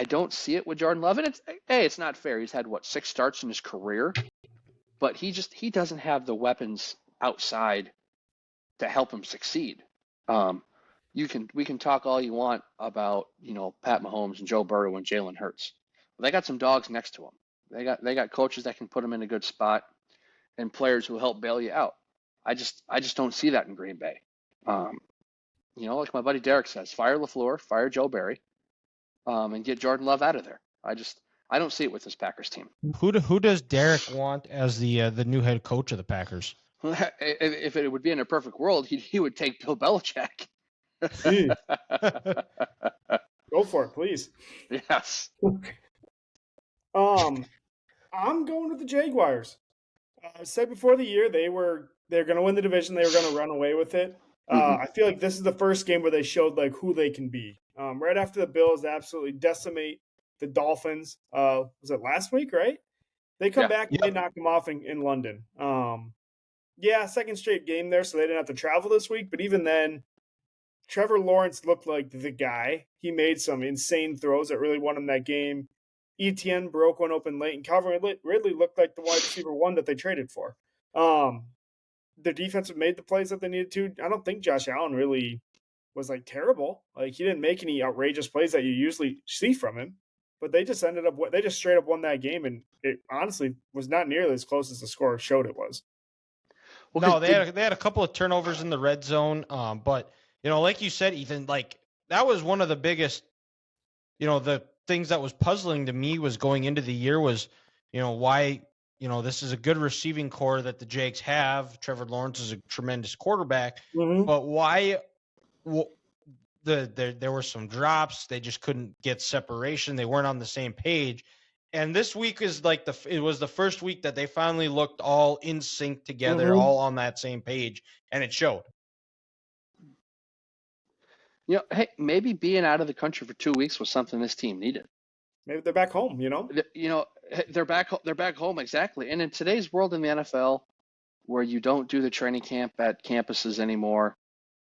C: don't see it with Jordan Love, and it's not fair. He's had 6 starts in his career, but he doesn't have the weapons outside to help him succeed. We can talk all you want about, you know, Pat Mahomes and Joe Burrow and Jalen Hurts. They got some dogs next to them. They got coaches that can put them in a good spot, and players who help bail you out. I just don't see that in Green Bay. You know, like my buddy Derek says, fire LaFleur, fire Joe Barry, and get Jordan Love out of there. I don't see it with this Packers team.
A: Who does Derek want as the new head coach of the Packers?
C: If it would be in a perfect world, he would take Bill Belichick.
B: Go for it, please.
C: Yes.
B: I'm going with the Jaguars. I said before the year they're going to win the division. They were going to run away with it. I feel like this is the first game where they showed like who they can be. Right after the Bills absolutely decimate the Dolphins. Was it last week? Right? They come back and they knock them off in London. Second straight game there, so they didn't have to travel this week. But even then, Trevor Lawrence looked like the guy. He made some insane throws that really won him that game. Etienne broke one open late, and Calvin Ridley looked like the wide receiver one that they traded for. The defense made the plays that they needed to. I don't think Josh Allen really was like terrible. Like he didn't make any outrageous plays that you usually see from him. But they just straight up won that game, and it honestly was not nearly as close as the score showed it was.
A: Well, no, they had a couple of turnovers in the red zone, but you know, like you said, Ethan, like that was one of the biggest, you know, the things that was puzzling to me was going into the year was, you know, why, you know, this is a good receiving core that the Jags have. Trevor Lawrence is a tremendous quarterback, but why? There were some drops. They just couldn't get separation. They weren't on the same page. And this week is like it was the first week that they finally looked all in sync together, all on that same page, and it showed.
C: You know, hey, maybe being out of the country for 2 weeks was something this team needed.
B: Maybe they're back home, you know?
C: You know, they're back home, exactly. And in today's world in the NFL, where you don't do the training camp at campuses anymore,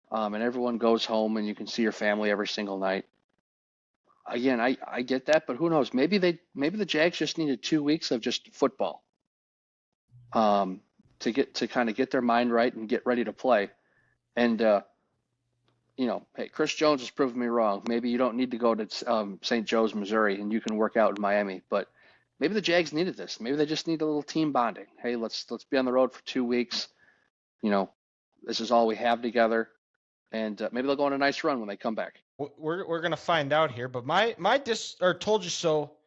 C: and everyone goes home and you can see your family every single night. Again, I get that, but who knows? Maybe the Jags just needed 2 weeks of just football, to kind of get their mind right and get ready to play. And you know, hey, Chris Jones has proven me wrong. Maybe you don't need to go to St. Joe's, Missouri, and you can work out in Miami. But maybe the Jags needed this. Maybe they just need a little team bonding. Hey, let's be on the road for 2 weeks. This is all we have together, and maybe they'll go on a nice run when they come back.
A: We're gonna find out here, but my told you so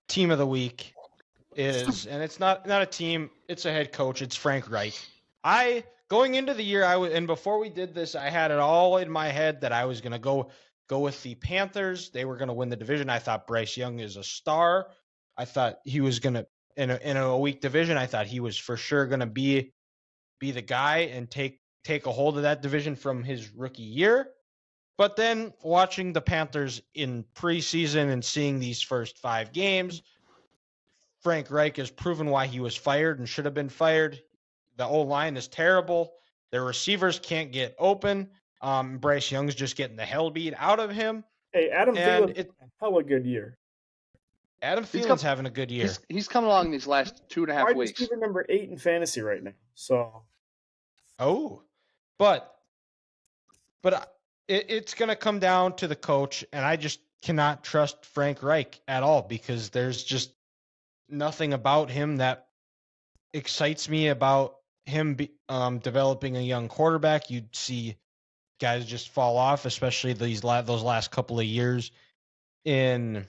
A: team of the week is, and it's not a team, it's a head coach. It's Frank Reich. Going into the year, and before we did this, I had it all in my head that I was gonna go with the Panthers. They were gonna win the division. I thought Bryce Young is a star. I thought he was gonna in a weak division. I thought he was for sure gonna be the guy and take a hold of that division from his rookie year. But then watching the Panthers in preseason and seeing these first 5 games, Frank Reich has proven why he was fired and should have been fired. The O-line is terrible. Their receivers can't get open. Bryce Young's just getting the hell beat out of him.
B: Hey, Adam Thielen's hella good year.
A: Adam Thielen's having a good year.
C: He's coming along these last 2.5 weeks.
B: Wide receiver number 8 in fantasy right now. So.
A: Oh, but it's going to come down to the coach, and I just cannot trust Frank Reich at all because there's just nothing about him that excites me about him developing a young quarterback. You'd see guys just fall off, especially those last couple of years. And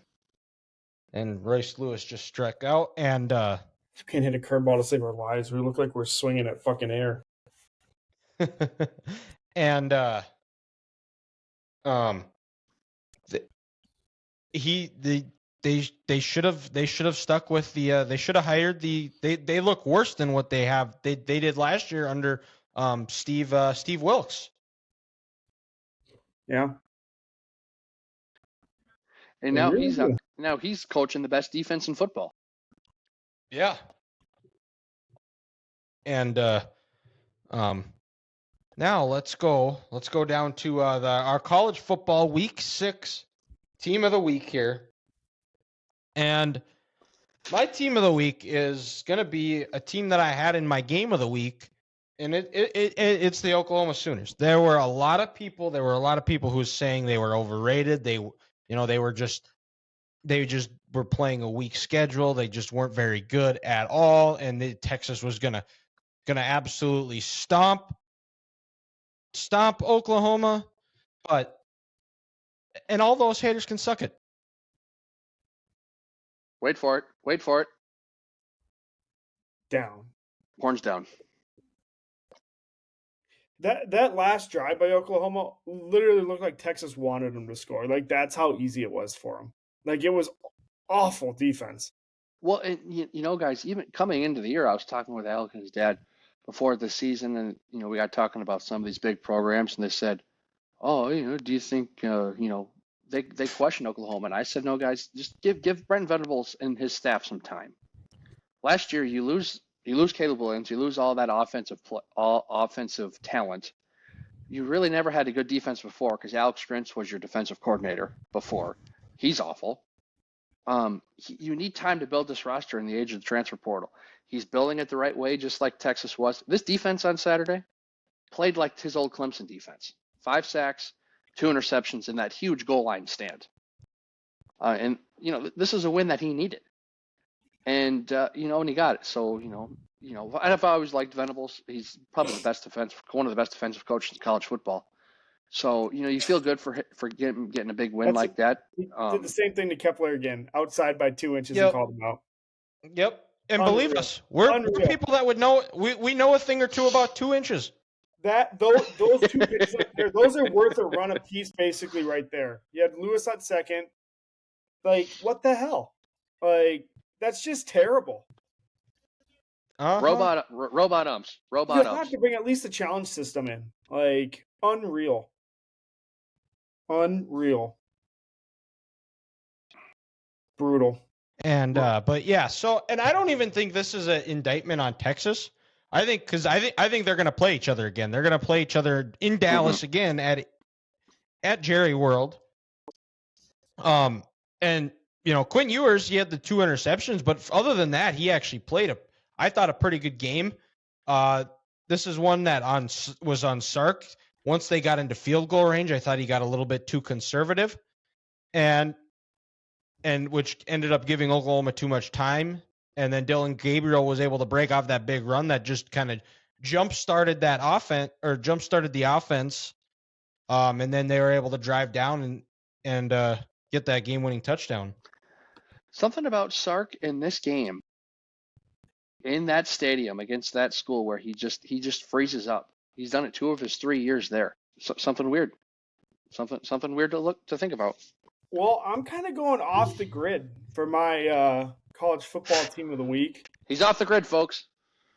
A: Royce Lewis just struck out, and
B: you can't hit a curveball to save our lives. We look like we're swinging at fucking air.
A: And they should have stuck with the they should have hired they look worse than what they did last year under Steve Wilkes.
B: Yeah.
C: And now he's coaching the best defense in football.
A: Yeah. And now let's go down to our college football week 6 team of the week here. And my team of the week is going to be a team that I had in my game of the week, and it's the Oklahoma Sooners. There were a lot of people who were saying they were overrated. They just were playing a weak schedule. They just weren't very good at all, and Texas was gonna absolutely stomp Oklahoma, and all those haters can suck it.
C: Wait for it.
B: Down.
C: Horns down.
B: That last drive by Oklahoma literally looked like Texas wanted them to score. Like, that's how easy it was for them. Like, it was awful defense.
C: Well, and guys, even coming into the year, I was talking with Alec and his dad before the season, and we got talking about some of these big programs, and they said, "Oh, do you think they question Oklahoma?" And I said, "No, guys, just give Brent Venables and his staff some time. Last year, you lose Caleb Williams, you lose all that offensive talent. You really never had a good defense before because Alex Grinch was your defensive coordinator before. He's awful. You need time to build this roster in the age of the transfer portal. He's building it the right way, just like Texas was. This defense on Saturday played like his old Clemson defense. 5 sacks, 2 interceptions, and that huge goal line stand. And this is a win that he needed. And and he got it. So I've always liked Venables. He's probably one of the best defensive coaches in college football. So you feel good for getting a big win like that.
B: He did the same thing to Kepler again, outside by 2 inches.
A: Yep.
B: And called him out.
A: Yep. And believe us, we're people that would know. We know a thing or two about 2 inches.
B: Those 2 pitches right there, those are worth a run a piece, basically, right there. You had Lewis at second. Like, what the hell? Like, that's just terrible.
C: Uh-huh. Robot umps.
B: You have to bring at least a challenge system in. Like, unreal. Brutal.
A: And but yeah, so, and I don't even think this is an indictment on Texas. I think they're going to play each other again. They're going to play each other in Dallas again at Jerry World. And Quinn Ewers, he had the 2 interceptions, but other than that, he actually played I thought a pretty good game. This is one that was on Sark. Once they got into field goal range, I thought he got a little bit too conservative. And and which ended up giving Oklahoma too much time. And then Dylan Gabriel was able to break off that big run that just kind of jump-started the offense. And then they were able to drive down and get that game-winning touchdown.
C: Something about Sark in this game, in that stadium against that school, where he just freezes up. He's done it 2 of his 3 years there. Something weird. Something weird to think about.
B: Well, I'm kind of going off the grid for my college football team of the week.
C: He's off the grid, folks.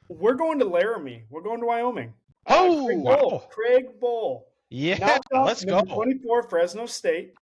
B: We're going to Laramie. We're going to Wyoming.
C: Oh,
B: Craig Bowl.
A: Yeah, let's go.
B: 24 Fresno State.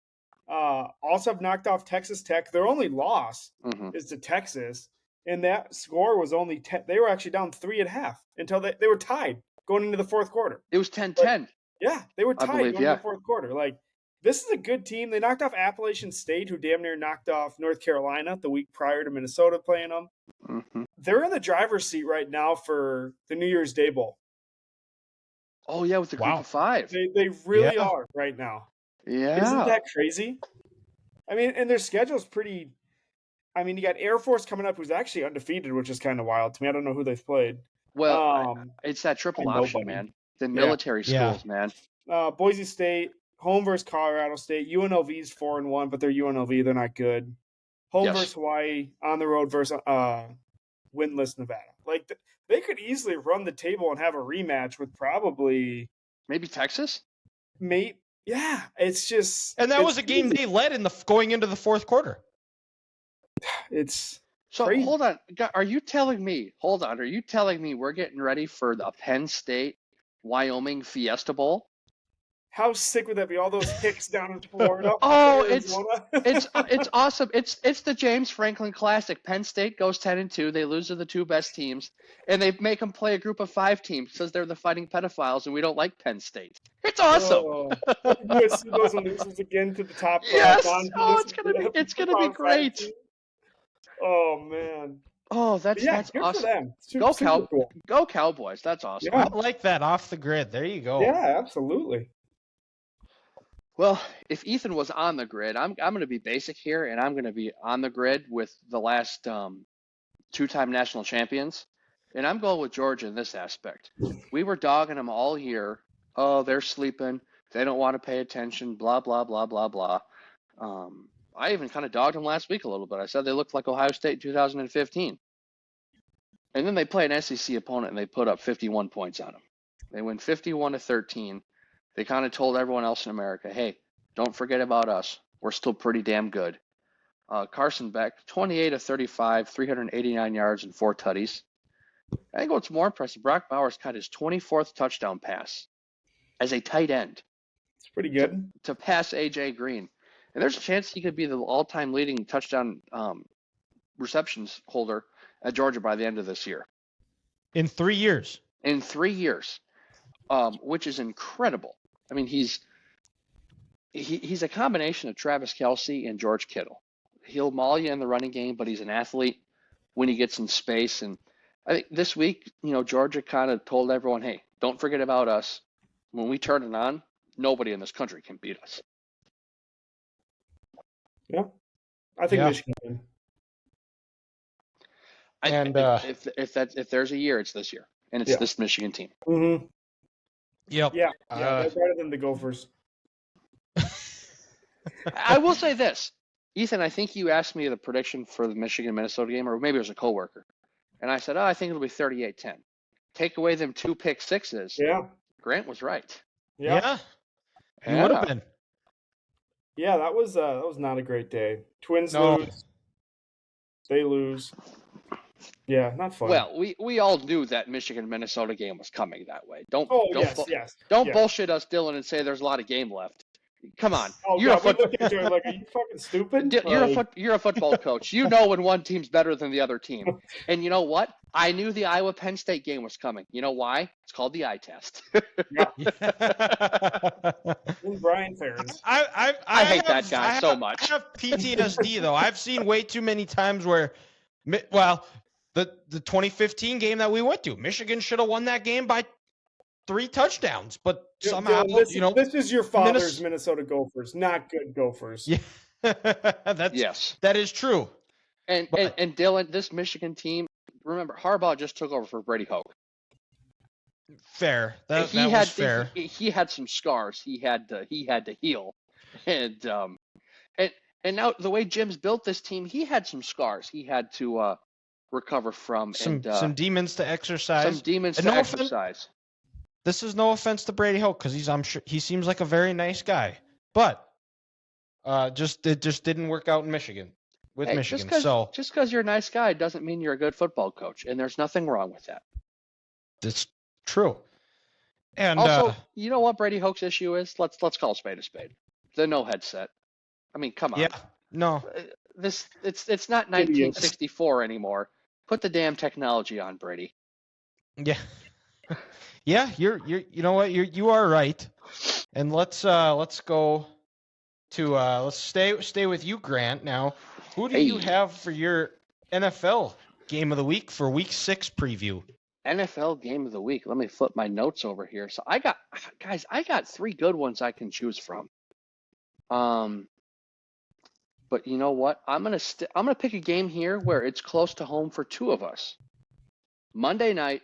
B: Also have knocked off Texas Tech. Their only loss is to Texas, and that score was only 10. They were actually down 3.5 until they were tied going into the fourth quarter.
C: It was 10-10.
B: Yeah, they were tied
C: going into
B: the fourth quarter. Like, this is a good team. They knocked off Appalachian State, who damn near knocked off North Carolina the week prior to Minnesota playing them.
C: Mm-hmm.
B: They're in the driver's seat right now for the New Year's Day Bowl.
C: Oh, yeah, with the group of 5.
B: They really are right now.
C: Yeah.
B: Isn't that crazy? I mean, and their schedule's pretty – I mean, you got Air Force coming up, who's actually undefeated, which is kind of wild to me. I don't know who they've played.
C: Well, it's that triple option, man. The military schools, man.
B: Boise State, home versus Colorado State. UNLV's 4-1, but they're UNLV. They're not good. Home versus Hawaii, on the road versus winless Nevada. Like, they could easily run the table and have a rematch with probably
C: maybe Texas.
B: Yeah, it's just.
A: And that was a game they led in going into the fourth quarter.
B: It's
C: so
B: crazy.
C: Hold on. Are you telling me? Hold on. Are you telling me we're getting ready for the Penn State Wyoming Fiesta Bowl?
B: How sick would that be? All those hicks down in Florida.
C: Oh, it's awesome. It's the James Franklin Classic. Penn State goes 10-2. They lose to the 2 best teams, and they make them play a group of 5 teams because they're the Fighting Pedophiles, and we don't like Penn State. It's awesome.
B: USC goes and loses again to the top.
C: Yes. It's gonna be great.
B: Oh man.
C: Oh, that's awesome.
B: For them.
C: Cool. Go Cowboys. That's awesome.
A: Yeah. I like that off the grid. There you go.
B: Yeah, absolutely.
C: Well, if Ethan was on the grid, I'm going to be basic here, and I'm going to be on the grid with the last 2-time national champions, and I'm going with Georgia in this aspect. We were dogging them all year. Oh, they're sleeping. They don't want to pay attention. Blah blah blah blah blah. I even kind of dogged them last week a little bit. I said they looked like Ohio State in 2015, and then they play an SEC opponent and they put up 51 points on them. They win 51-13. They kind of told everyone else in America, hey, don't forget about us. We're still pretty damn good. Carson Beck, 28-35, 389 yards and 4 tutties. I think what's more impressive, Brock Bowers caught his 24th touchdown pass as a tight end.
B: It's pretty good.
C: To pass A.J. Green. And there's a chance he could be the all-time leading touchdown receptions holder at Georgia by the end of this year.
A: In 3 years.
C: In 3 years, which is incredible. I mean, he's a combination of Travis Kelce and George Kittle. He'll maul you in the running game, but he's an athlete when he gets in space. And I think this week, Georgia kind of told everyone, hey, don't forget about us. When we turn it on, nobody in this country can beat us.
B: Yeah, I think Michigan can.
C: If there's a year, it's this year, and it's this Michigan team.
B: Mm-hmm.
A: Yep.
B: Yeah, they're better than the Gophers.
C: I will say this, Ethan. I think you asked me the prediction for the Michigan-Minnesota game, or maybe it was a coworker, and I said, I think it'll be 38-10. Take away them 2 pick sixes.
B: Yeah.
C: Grant was right.
A: Yeah. He would have been.
B: Yeah, that was not a great day. Twins lose. They lose. Yeah, not fun.
C: Well, we all knew that Michigan-Minnesota game was coming that way. Don't bullshit us, Dylan, and say there's a lot of game left. Come on.
B: You're we look at each other like, are you fucking stupid?
C: You're a football coach. You know when one team's better than the other team. And you know what? I knew the Iowa-Penn State game was coming. You know why? It's called the eye test.
B: Brian Ferentz.
C: I hate that guy so much.
A: I have PTSD, though. I've seen way too many times where, the 2015 game that we went to, Michigan should have won that game by 3 touchdowns, but somehow,
B: this is your father's Minnesota Gophers, not good Gophers.
A: Yeah. That is true.
C: And Dylan, this Michigan team, remember Harbaugh just took over for Brady Hoke.
A: Fair. That was fair.
C: He had some scars. He had to heal, and now the way Jim's built this team, he had some scars. He had to recover from
A: some demons to exercise. This is no offense to Brady Hoke because I'm sure he seems like a very nice guy, but it just didn't work out in Michigan with Michigan.
C: Just because you're a nice guy doesn't mean you're a good football coach, and there's nothing wrong with that.
A: That's true. And
C: also, you know what Brady Hoke's issue is? Let's call a spade a spade. The no headset. I mean, come on.
A: Yeah. No.
C: It's not 1964 anymore. Put the damn technology on, Brady.
A: Yeah. Yeah, you know what? You are right. And let's go to let's stay with you, Grant. Now, who do you have for your NFL game of the week for week 6 preview?
C: NFL game of the week. Let me flip my notes over here. So I got 3 good ones I can choose from. But you know what? I'm gonna pick a game here where it's close to home for 2 of us. Monday night,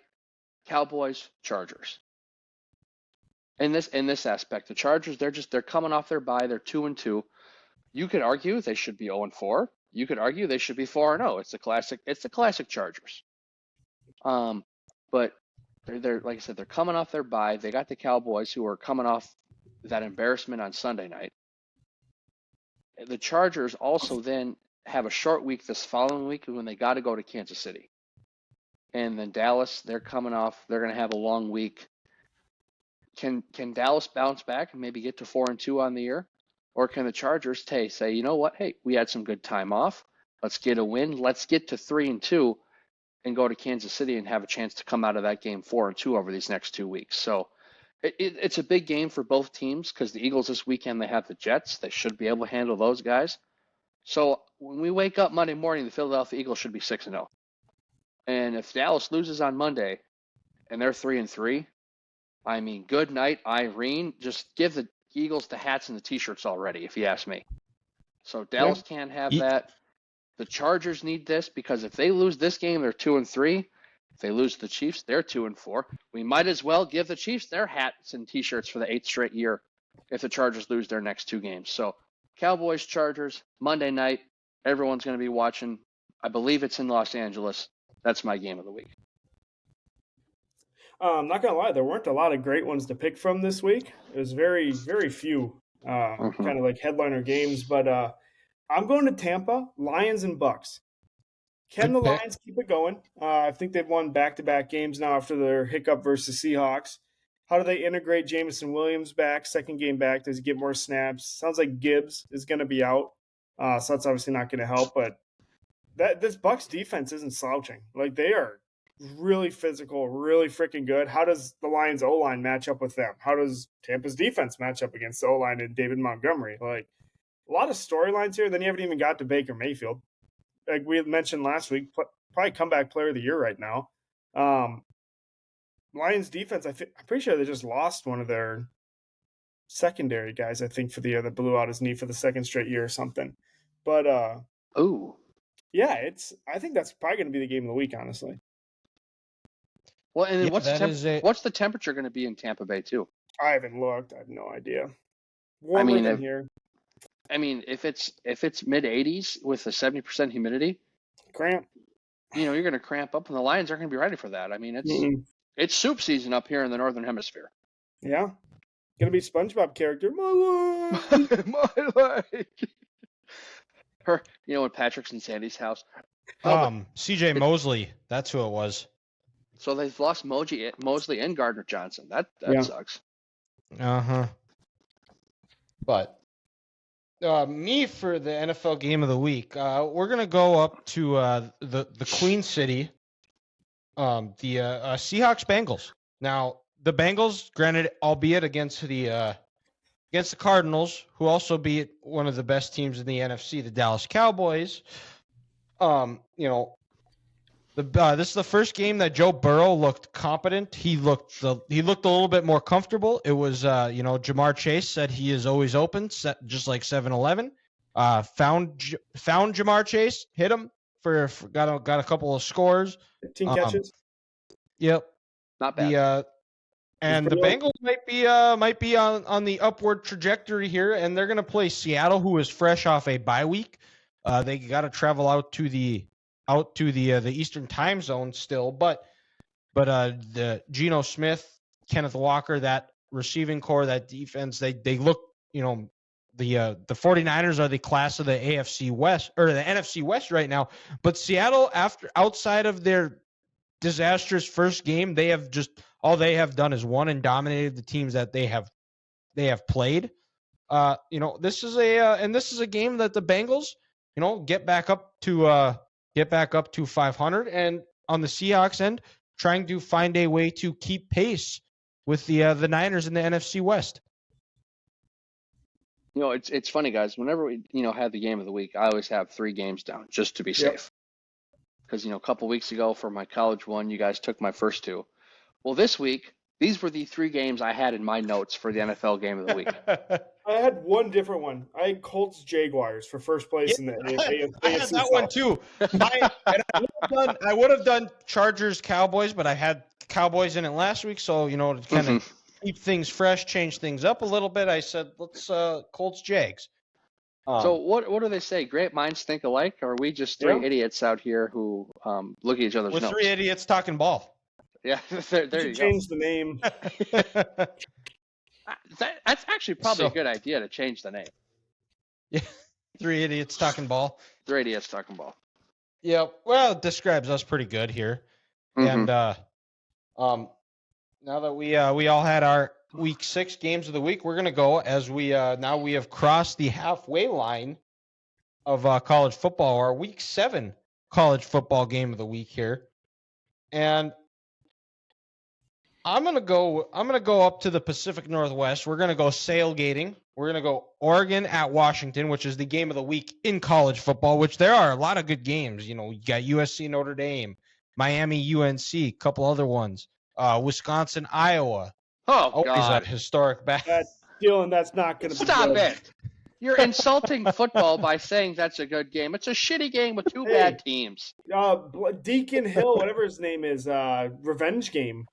C: Cowboys, Chargers. In this aspect, the Chargers, they're coming off their bye. They're 2-2. You could argue they should be 0-4. You could argue they should be 4-0. It's the classic Chargers. But they're like I said, they're coming off their bye. They got the Cowboys who are coming off that embarrassment on Sunday night. The Chargers also then have a short week this following week when they got to go to Kansas City. And then Dallas, they're coming off. They're going to have a long week. Can Dallas bounce back and maybe get to 4-2 on the year? Or can the Chargers say, you know what? Hey, we had some good time off. Let's get a win. Let's get to 3-2 and go to Kansas City and have a chance to come out of that game 4-2 over these next 2 weeks. So it's a big game for both teams because the Eagles this weekend, they have the Jets. They should be able to handle those guys. So when we wake up Monday morning, the Philadelphia Eagles should be 6-0. And if Dallas loses on Monday and they're 3-3, I mean, good night, Irene. Just give the Eagles the hats and the T-shirts already, if you ask me. So Dallas can't have that. The Chargers need this because if they lose this game, they're 2-3. If they lose to the Chiefs, they're 2-4. We might as well give the Chiefs their hats and T-shirts for the 8th straight year if the Chargers lose their next 2 games. So Cowboys, Chargers, Monday night. Everyone's going to be watching. I believe it's in Los Angeles. That's my game of the week.
B: I'm not going to lie. There weren't a lot of great ones to pick from this week. It was very, very few kind of like headliner games. But I'm going to Tampa, Lions and Bucks. Can the Lions keep it going? I think they've won back-to-back games now after their hiccup versus Seahawks. How do they integrate Jameson Williams back? Second game back. Does he get more snaps? Sounds like Gibbs is going to be out. So that's obviously not going to help. But this Bucks defense isn't slouching. Like, they are really physical, really freaking good. How does the Lions O-line match up with them? How does Tampa's defense match up against the O-line and David Montgomery? Like, a lot of storylines here. Then you haven't even got to Baker Mayfield. Like we mentioned last week, probably comeback player of the year right now. Lions defense, I'm pretty sure they just lost one of their secondary guys, I think, for the year that blew out his knee for the 2nd straight year or something. But yeah, I think that's probably going to be the game of the week, honestly.
C: Well, and what's the temperature going to be in Tampa Bay too?
B: I haven't looked. I have no idea. Warmer than here.
C: I mean, if it's mid 80s with a 70% humidity,
B: cramp.
C: You're going to cramp up, and the Lions aren't going to be ready for that. I mean, it's soup season up here in the Northern Hemisphere.
B: Yeah, going to be SpongeBob character. My life.
C: My life. Her, when Patrick's in Sandy's house.
A: C.J. Mosley, that's who it was.
C: So they've lost Mosley and Gardner Johnson. That sucks.
A: But. Me for the NFL game of the week, we're gonna go up to the Queen City, the Seahawks Bengals. Now the Bengals, granted, albeit against the Cardinals, who also beat one of the best teams in the NFC, the Dallas Cowboys. This is the first game that Joe Burrow looked competent. He looked a little bit more comfortable. It was, Jamar Chase said he is always open, just like 7-Eleven. Found Jamar Chase, hit him for got a couple of scores.
B: 15 catches.
A: Yep.
C: Not bad.
A: And the Bengals might be on the upward trajectory here, and they're going to play Seattle, who is fresh off a bye week. They got to travel out to the Eastern time zone still, but the Geno Smith, Kenneth Walker, that receiving core, that defense, they look, the 49ers are the class of the AFC West or the NFC West right now, but Seattle, outside of their disastrous first game, all they have done is won and dominated the teams that they have played. This is a game that the Bengals, get back up to 500, and on the Seahawks end, trying to find a way to keep pace with the Niners in the NFC West.
C: It's funny, guys. Whenever we have the game of the week, I always have 3 games down just to be safe. Because a couple weeks ago for my college one, you guys took my first 2. Well, this week, these were the 3 games I had in my notes for the NFL game of the week.
B: I had one different one. I had Colts Jaguars for first place in the AFC.
A: I had that one too. I would have done Chargers Cowboys, but I had Cowboys in it last week, so to kind of keep things fresh, change things up a little bit, I said let's Colts Jags.
C: So what do they say? Great minds think alike? Or are we just 3 idiots out here who look at each other's notes?
A: We're 3 idiots talking ball.
C: Yeah, there you go.
B: Change the name.
C: That's actually probably a good idea to change the name.
A: Yeah, 3 idiots talking ball.
C: 3 idiots talking ball.
A: Yeah, well, it describes us pretty good here. And now that we all had our week 6 games of the week, we're gonna go as we now we have crossed the halfway line of college football, our week 7 college football game of the week here, and I'm gonna go up to the Pacific Northwest. We're gonna go sailgating. We're gonna go Oregon at Washington, which is the game of the week in college football. Which there are a lot of good games. You got USC Notre Dame, Miami UNC, a couple other ones. Wisconsin Iowa.
C: Oh,
A: always
C: God.
A: a historic battle.
B: Dylan, that's not gonna be
C: Stop
B: good.
C: it. You're insulting football by saying that's a good game. It's a shitty game with 2 bad teams.
B: Deacon Hill, whatever his name is, revenge game.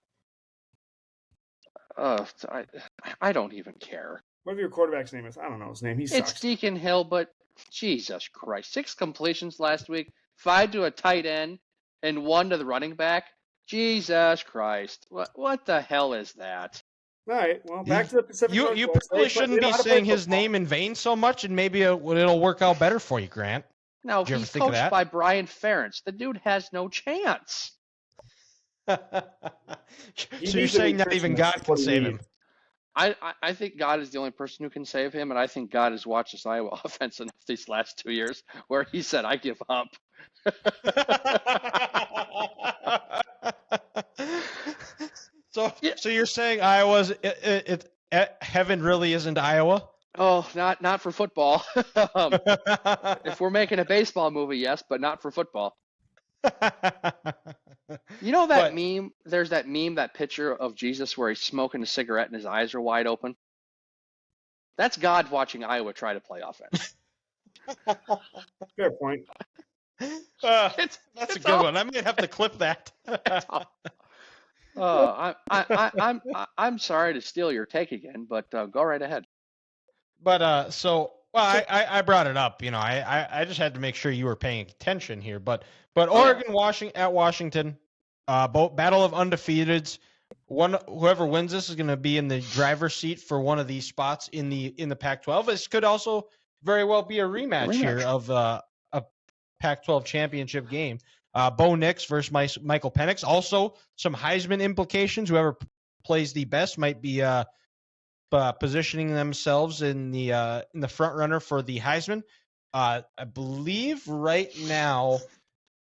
C: I don't even care.
B: Whatever your quarterback's name is, I don't know his name. He sucks.
C: It's Deacon Hill, but Jesus Christ. 6 completions last week, 5 to a tight end, and 1 to the running back. Jesus Christ. What the hell is that?
B: All right, well, back to the Pacific Northwest.
A: You probably shouldn't be saying his name in vain so much, and maybe it'll work out better for you, Grant.
C: No,
A: Did you ever
C: he's
A: think of
C: coached
A: that?
C: by Brian Ferentz. The dude has no chance.
A: So you're saying not even God can save him?
C: I think God is the only person who can save him, and I think God has watched this Iowa offense enough these last 2 years where he said, I give up.
A: So you're saying Iowa's heaven really isn't Iowa?
C: Oh, not for football. If we're making a baseball movie, yes, but not for football. You know that meme? There's that meme, that picture of Jesus where he's smoking a cigarette and his eyes are wide open. That's God watching Iowa try to play offense.
B: Fair point.
A: That's a good one. I might have to clip that.
C: I'm sorry to steal your take again, but go right ahead.
A: But I brought it up. I just had to make sure you were paying attention here. But Oregon, Washington, battle of undefeateds. Whoever wins this is going to be in the driver's seat for one of these spots in the Pac-12. This could also very well be a rematch here of a Pac-12 championship game. Bo Nix versus Michael Penix. Also, some Heisman implications. Whoever plays the best might be positioning themselves in the front runner for the Heisman. I believe right now,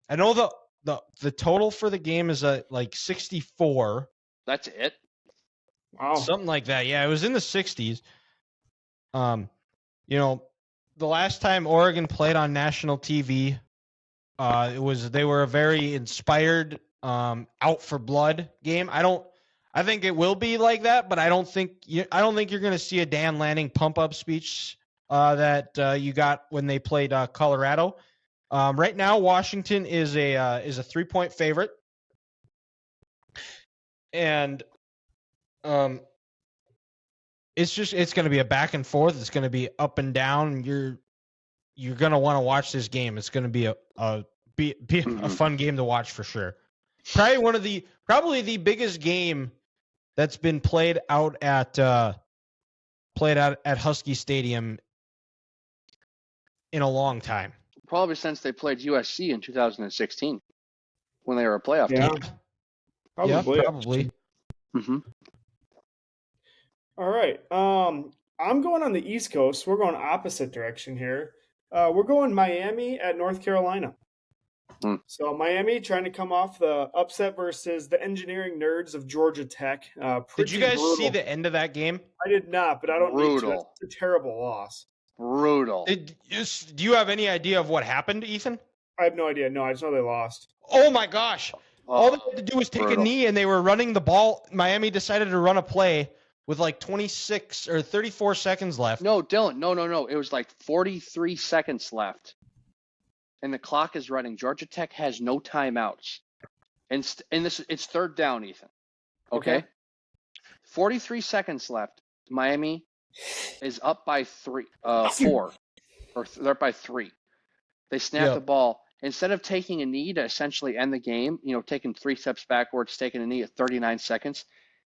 A: I know the total for the game is like 64.
C: That's it.
B: Wow,
A: something like that. Yeah, it was in the 60s. The last time Oregon played on national TV, they were a very inspired, out for blood game. I think it will be like that, but I don't think you're going to see a Dan Lanning pump up speech that you got when they played Colorado. Right now, Washington is a 3-point favorite, and it's going to be a back and forth. It's going to be up and down. You're going to want to watch this game. It's going to be a fun game to watch for sure. Probably the biggest game that's been played out at Husky Stadium in a long time.
C: Probably since they played USC in 2016 when they were a playoff team.
B: Probably.
A: Yeah, probably.
C: Mm-hmm.
B: All right. I'm going on the East Coast. We're going opposite direction here. We're going Miami at North Carolina. So Miami trying to come off the upset versus the engineering nerds of Georgia Tech.
A: Did you guys see the end of that game?
B: I did not, but I don't need to. It's a terrible loss.
C: Brutal.
A: Do you have any idea of what happened, Ethan?
B: I have no idea. No, I just know they lost.
A: Oh my gosh. All they had to do was take a knee, and they were running the ball. Miami decided to run a play with like 26 or 34 seconds left.
C: No, Dylan. No. It was like 43 seconds left. And the clock is running. Georgia Tech has no timeouts. And it's third down, Ethan. Okay? 43 seconds left. Miami is up by 4. Or they're up by 3. They snap the ball. Instead of taking a knee to essentially end the game, taking 3 steps backwards, taking a knee at 39 seconds,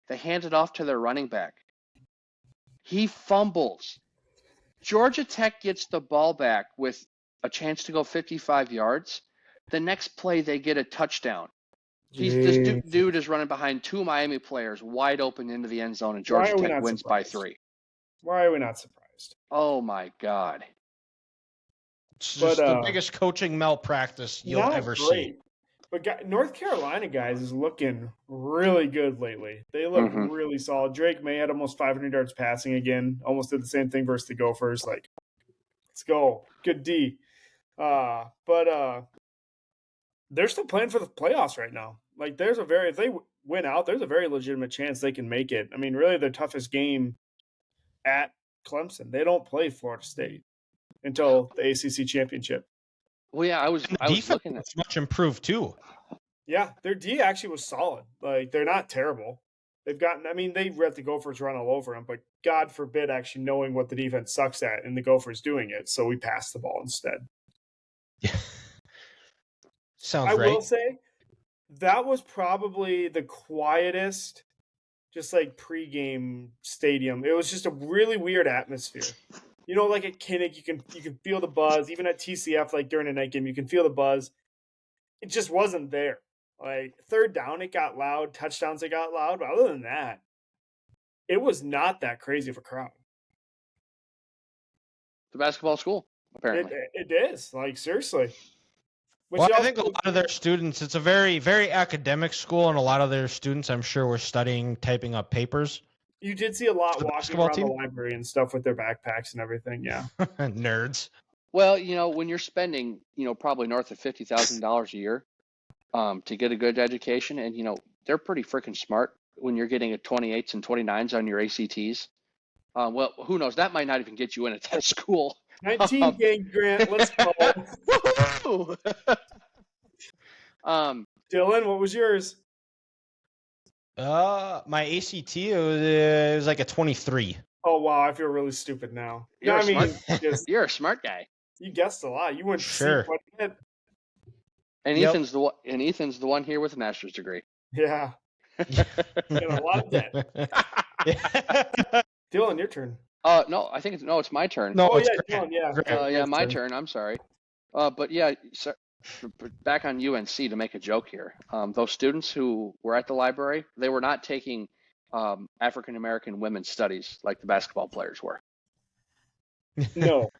C: they hand it off to their running back. He fumbles. Georgia Tech gets the ball back with a chance to go 55 yards. The next play, they get a touchdown. This dude is running behind 2 Miami players wide open into the end zone, and Georgia Tech wins by 3.
B: Why are we not surprised?
C: Oh, my God.
A: It's just the biggest coaching malpractice you'll ever see.
B: But North Carolina guys is looking really good lately. They look really solid. Drake May had almost 500 yards passing again. Almost did the same thing versus the Gophers. Like, let's go. Good D. But they're still playing for the playoffs right now. Like, if they win out, there's a very legitimate chance they can make it. I mean, really their toughest game at Clemson. They don't play Florida State until the ACC championship.
C: Well, yeah, I was looking at.
A: It's much improved too.
B: Yeah, their D actually was solid. Like, they're not terrible. They let the Gophers run all over them, but God forbid actually knowing what the defense sucks at and the Gophers doing it. So we passed the ball instead.
A: Yeah. Sounds right.
B: I will say that was probably the quietest, just like pregame stadium. It was just a really weird atmosphere. Like at Kinnick, you can feel the buzz. Even at TCF, like during a night game, you can feel the buzz. It just wasn't there. Like third down, it got loud. Touchdowns, it got loud. But other than that, it was not that crazy of a crowd.
C: The basketball school, apparently.
B: It is. Like, seriously.
A: Well, I think a lot of their students, it's a very, very academic school, and a lot of their students, I'm sure, were studying, typing up papers.
B: You did see a lot walking around the library and stuff with their backpacks and everything, yeah.
A: Nerds.
C: Well, when you're spending, probably north of $50,000 a year to get a good education, and, they're pretty freaking smart when you're getting a 28s and 29s on your ACTs. Well, who knows? That might not even get you in at that school.
B: 19 gang grant, let's go. Dylan, what was yours?
A: My ACT, it was like a 23.
B: Oh, wow, I feel really stupid now.
C: You're a smart guy.
B: You guessed a lot. You went
A: sure.
C: And Ethan's the one here with a master's degree.
B: Yeah. Got a lot of debt. Dylan, your turn.
C: No, I think it's my turn.
A: No,
B: oh, yeah, Dylan,
C: yeah, my turn. I'm sorry. But yeah, back on UNC to make a joke here. Those students who were at the library, they were not taking African American women's studies like the basketball players were.
B: No,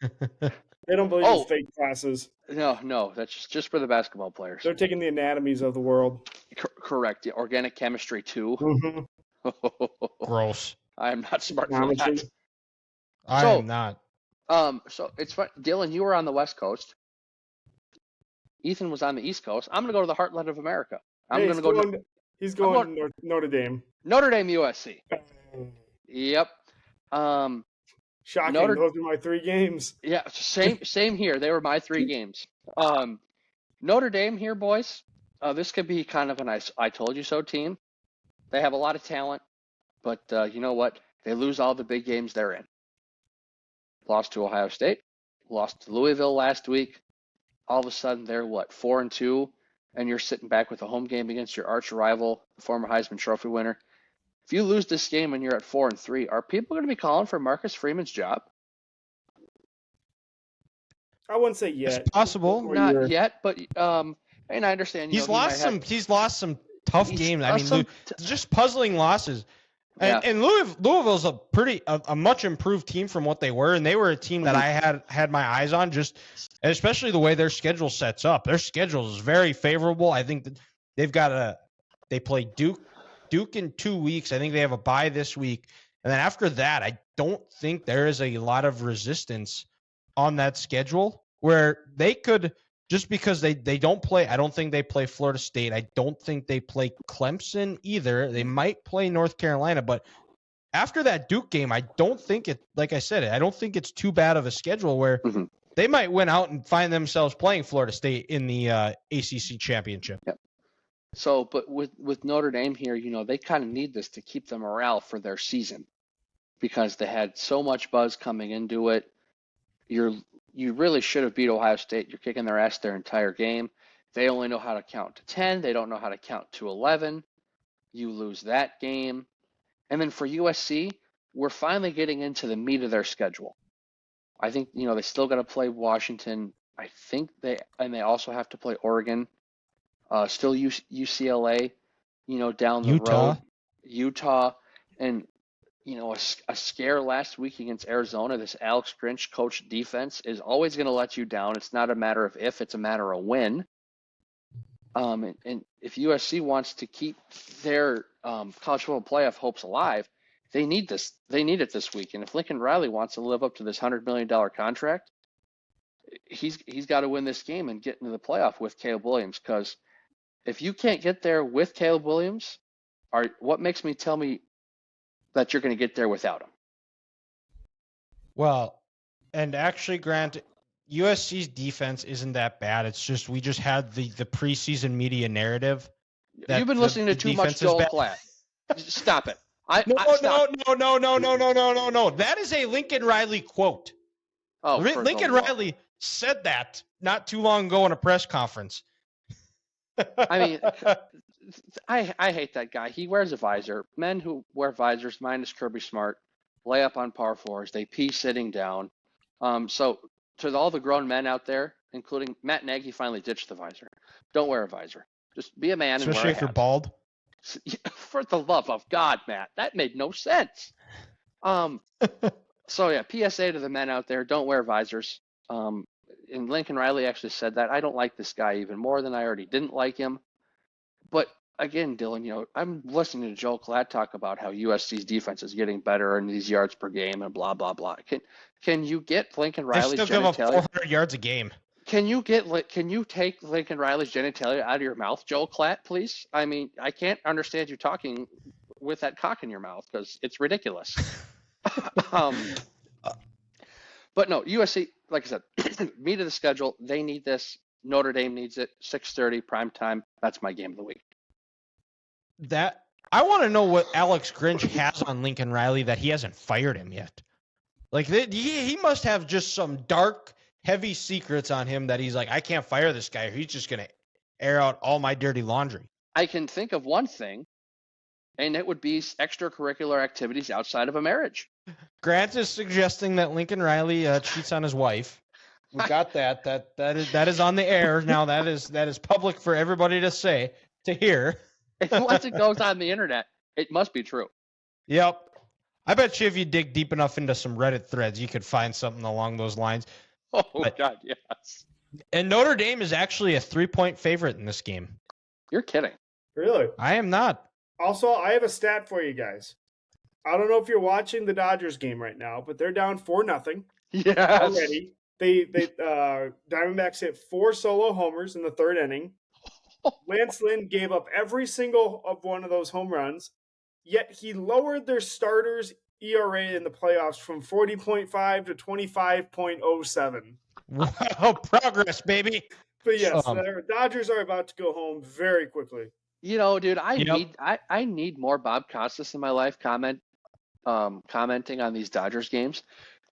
B: they don't believe in fake classes.
C: No, that's just for the basketball players.
B: They're taking the anatomies of the world.
C: Correct. The organic chemistry too.
B: Mm-hmm.
A: Gross.
C: I am not smart for that.
A: I am not.
C: So it's fun. Dylan, you were on the West Coast. Ethan was on the East Coast. I'm going to go to the heartland of America.
B: He's going Notre Dame.
C: Notre Dame, USC. Yep.
B: Shocking. Those are my 3 games.
C: Yeah, same here. They were my 3 games. Notre Dame here, boys. This could be kind of a I told you so team. They have a lot of talent, but you know what? They lose all the big games they're in. Lost to Ohio State, lost to Louisville last week. All of a sudden, they're 4-2, and you're sitting back with a home game against your arch rival, the former Heisman Trophy winner. If you lose this game and you're at 4-3, are people going to be calling for Marcus Freeman's job?
B: I wouldn't say yet.
A: It's possible.
C: Not yet, but and I understand.
A: He's lost some tough games. I mean, just puzzling losses. And Louisville's a much improved team from what they were, and they were a team that I had my eyes on, just especially the way their schedule sets up. Their schedule is very favorable. I think that they play Duke in 2 weeks. I think they have a bye this week, and then after that, I don't think there is a lot of resistance on that schedule where they could, just because they don't play. I don't think they play Florida State. I don't think they play Clemson either. They might play North Carolina, but after that Duke game, I don't think it, like I said, I don't think it's too bad of a schedule where they might win out and find themselves playing Florida State in the ACC championship.
C: Yep. So, but with Notre Dame here, they kind of need this to keep the morale for their season because they had so much buzz coming into it. You really should have beat Ohio State. You're kicking their ass their entire game. They only know how to count to 10. They don't know how to count to 11. You lose that game. And then for USC, we're finally getting into the meat of their schedule. I think, they still got to play Washington. I think they also have to play Oregon. Still UCLA, down the road. Utah. And a scare last week against Arizona, this Alex Grinch coached defense is always going to let you down. It's not a matter of if, it's a matter of when. And if USC wants to keep their college football playoff hopes alive, they need this. They need it this week. And if Lincoln Riley wants to live up to this $100 million contract, he's got to win this game and get into the playoff with Caleb Williams. Because if you can't get there with Caleb Williams, what makes me tell me that you're going to get there without him?
A: Well, and actually, Grant, USC's defense isn't that bad. It's just we just had the preseason media narrative.
C: You've been listening to too much Joel Klatt. Stop it.
A: No. That is a Lincoln Riley quote.
C: Oh,
A: Lincoln Riley said that not too long ago in a press conference.
C: I mean, I hate that guy. He wears a visor. Men who wear visors, minus Kirby Smart, lay up on par fours. They pee sitting down. So to all the grown men out there, including Matt Nagy, finally ditched the visor. Don't wear a visor. Just be a man and wear a hat.
A: Especially if you're bald.
C: For the love of God, Matt, that made no sense. So yeah, PSA to the men out there: don't wear visors. And Lincoln Riley actually said that. I don't like this guy even more than I already didn't like him. But again, Dylan, I'm listening to Joel Klatt talk about how USC's defense is getting better and these yards per game and blah blah blah. Can you get Lincoln Riley's genitalia?
A: They still give up 400 yards a game.
C: Can you take Lincoln Riley's genitalia out of your mouth, Joel Klatt, please? I mean, I can't understand you talking with that cock in your mouth because it's ridiculous. But no, USC, like I said, meat of the schedule. They need this. Notre Dame needs it. 6:30 prime time. That's my game of the week.
A: That I want to know what Alex Grinch has on Lincoln Riley that he hasn't fired him yet. Like he must have just some dark, heavy secrets on him that he's like, I can't fire this guy. Or he's just gonna air out all my dirty laundry.
C: I can think of one thing, and it would be extracurricular activities outside of a marriage.
A: Grant is suggesting that Lincoln Riley cheats on his wife. We got that. That is on the air now. That is public for everybody to hear.
C: Once it goes on the internet, it must be true.
A: Yep. I bet you if you dig deep enough into some Reddit threads, you could find something along those lines.
C: Oh, God, yes.
A: And Notre Dame is actually a 3-point favorite in this game.
C: You're kidding.
B: Really?
A: I am not.
B: Also, I have a stat for you guys. I don't know if you're watching the Dodgers game right now, but they're down 4-0.
C: Yes.
B: Already. They Diamondbacks hit 4 solo homers in the 3rd inning. Lance Lynn gave up every single of one of those home runs, yet he lowered their starters' ERA in the playoffs from 40.5 to 25.07.
A: Wow, progress, baby.
B: But yes, the Dodgers are about to go home very quickly.
C: You know, dude, I need more Bob Costas in my life commenting on these Dodgers games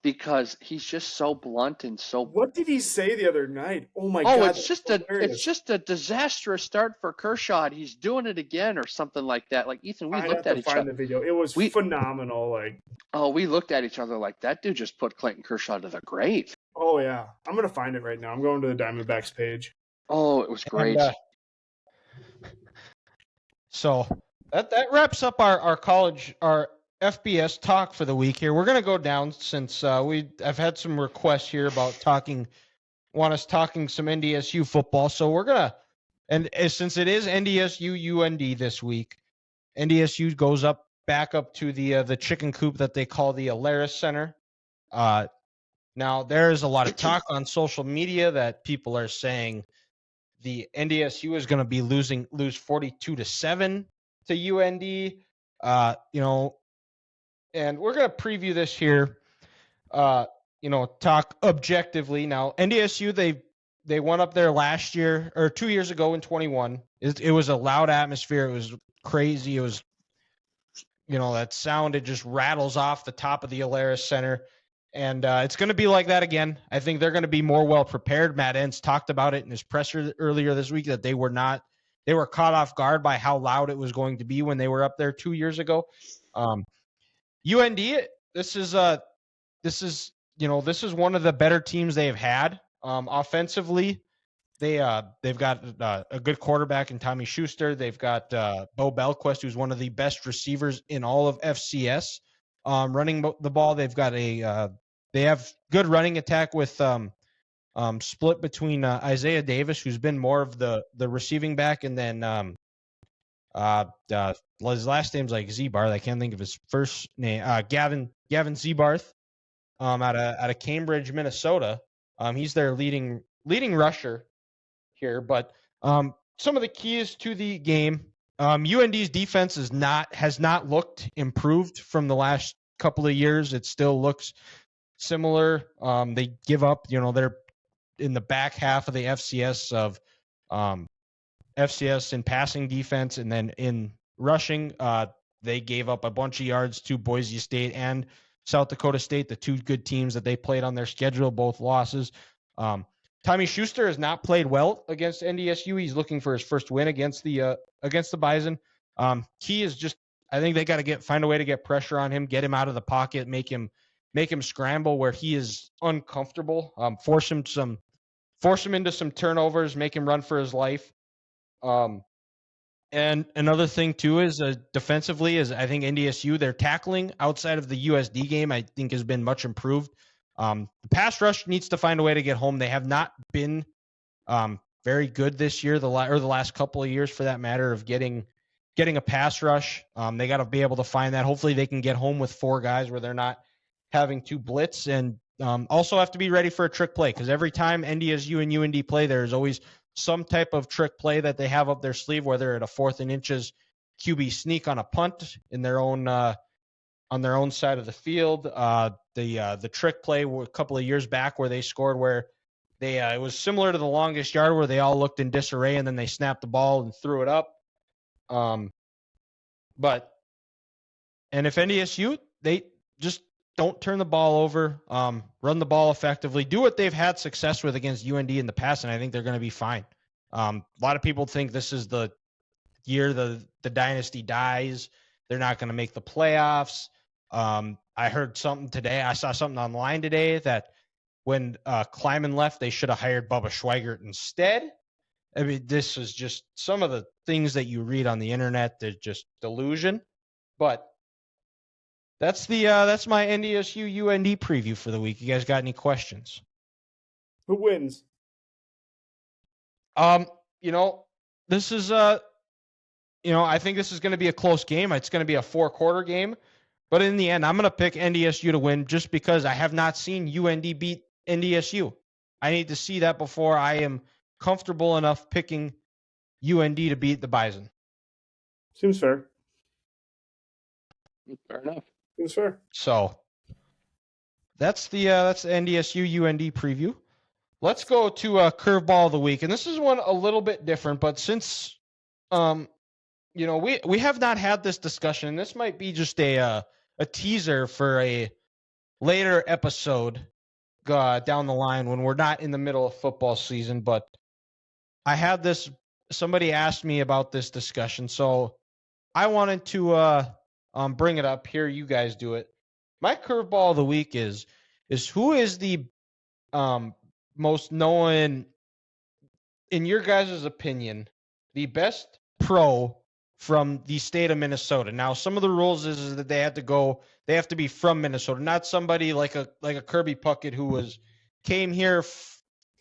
C: because he's just so blunt and so.
B: What did he say the other night? Oh my God!
C: It's just a disastrous start for Kershaw. He's doing it again or something like that. Like Ethan, we looked at each other.
B: Find the video. It was phenomenal. Like,
C: oh, we looked at each other like that dude just put Clayton Kershaw to the grave.
B: Oh yeah, I'm gonna find it right now. I'm going to the Diamondbacks page.
C: Oh, it was great.
A: So that wraps up our FBS talk for the week here. We're going to go down since I've had some requests here about want us talking some NDSU football. So we're going to, and since it is NDSU-UND this week, NDSU goes back up to the chicken coop that they call the Alaris Center. Now there's a lot of talk on social media that people are saying the NDSU is going to be lose 42-7 to UND. And we're going to preview this here. Talk objectively. Now, NDSU they went up there last year or 2 years ago in 21. It was a loud atmosphere. It was crazy. It was, that sound, it just rattles off the top of the Alaris Center. And it's going to be like that again. I think they're going to be more well prepared. Matt Entz talked about it in his presser earlier this week that they were caught off guard by how loud it was going to be when they were up there 2 years ago. UND, this is one of the better teams they have had. Offensively, they've got a good quarterback in Tommy Schuster. They've got Bo Belquist, who's one of the best receivers in all of FCS. Running the ball, they have good running attack with split between Isaiah Davis, who's been more of the receiving back, and then his last name's like Zebarth. I can't think of his first name. Gavin Zebarth, out of Cambridge, Minnesota. He's their leading rusher here. But some of the keys to the game. UND's defense has not looked improved from the last couple of years. It still looks similar. They give up, they're in the back half of the FCS of FCS in passing defense, and then in rushing, they gave up a bunch of yards to Boise State and South Dakota State, the two good teams that they played on their schedule, both losses. Tommy Schuster has not played well against NDSU. He's looking for his first win against the Bison. Key is just, I think they got to find a way to get pressure on him, get him out of the pocket, make him scramble where he is uncomfortable. Force him into some turnovers, make him run for his life. And another thing too is defensively is I think NDSU, their tackling outside of the USD game, I think has been much improved. The pass rush needs to find a way to get home. They have not been very good this year, the last couple of years for that matter, of getting a pass rush. They got to be able to find that. Hopefully they can get home with four guys where they're not having to blitz, and also have to be ready for a trick play, because every time NDSU and UND play, there's always some type of trick play that they have up their sleeve, whether at a 4th and inches QB sneak on a punt in their own on their own side of the field. The trick play a couple of years back where they scored, where they it was similar to the longest yard where they all looked in disarray and then they snapped the ball and threw it up. And if NDSU, they just don't turn the ball over, run the ball effectively, do what they've had success with against UND in the past, and I think they're going to be fine. A lot of people think this is the year the dynasty dies. They're not going to make the playoffs. I heard something today. I saw something online today that when Kleiman left, they should have hired Bubba Schweigert instead. I mean, this is just some of the things that you read on the internet. They're just delusion. But that's my NDSU-UND preview for the week. You guys got any questions?
B: Who wins?
A: This is I think this is going to be a close game. It's going to be a 4-quarter game. But in the end, I'm going to pick NDSU to win just because I have not seen UND beat NDSU. I need to see that before I am comfortable enough picking UND to beat the Bison.
B: Seems fair.
C: Fair enough.
B: It was fair.
A: So that's the NDSU-UND preview. Let's go to Curveball of the Week. And this is one a little bit different, but since we have not had this discussion, this might be just a teaser for a later episode down the line when we're not in the middle of football season. But I had this, somebody asked me about this discussion, so I wanted to bring it up here. You guys do it. My Curveball of the Week is who is the most known, in your guys' opinion, the best pro from the state of Minnesota. Now, some of the rules is that they have to be from Minnesota, not somebody like a Kirby Puckett who came here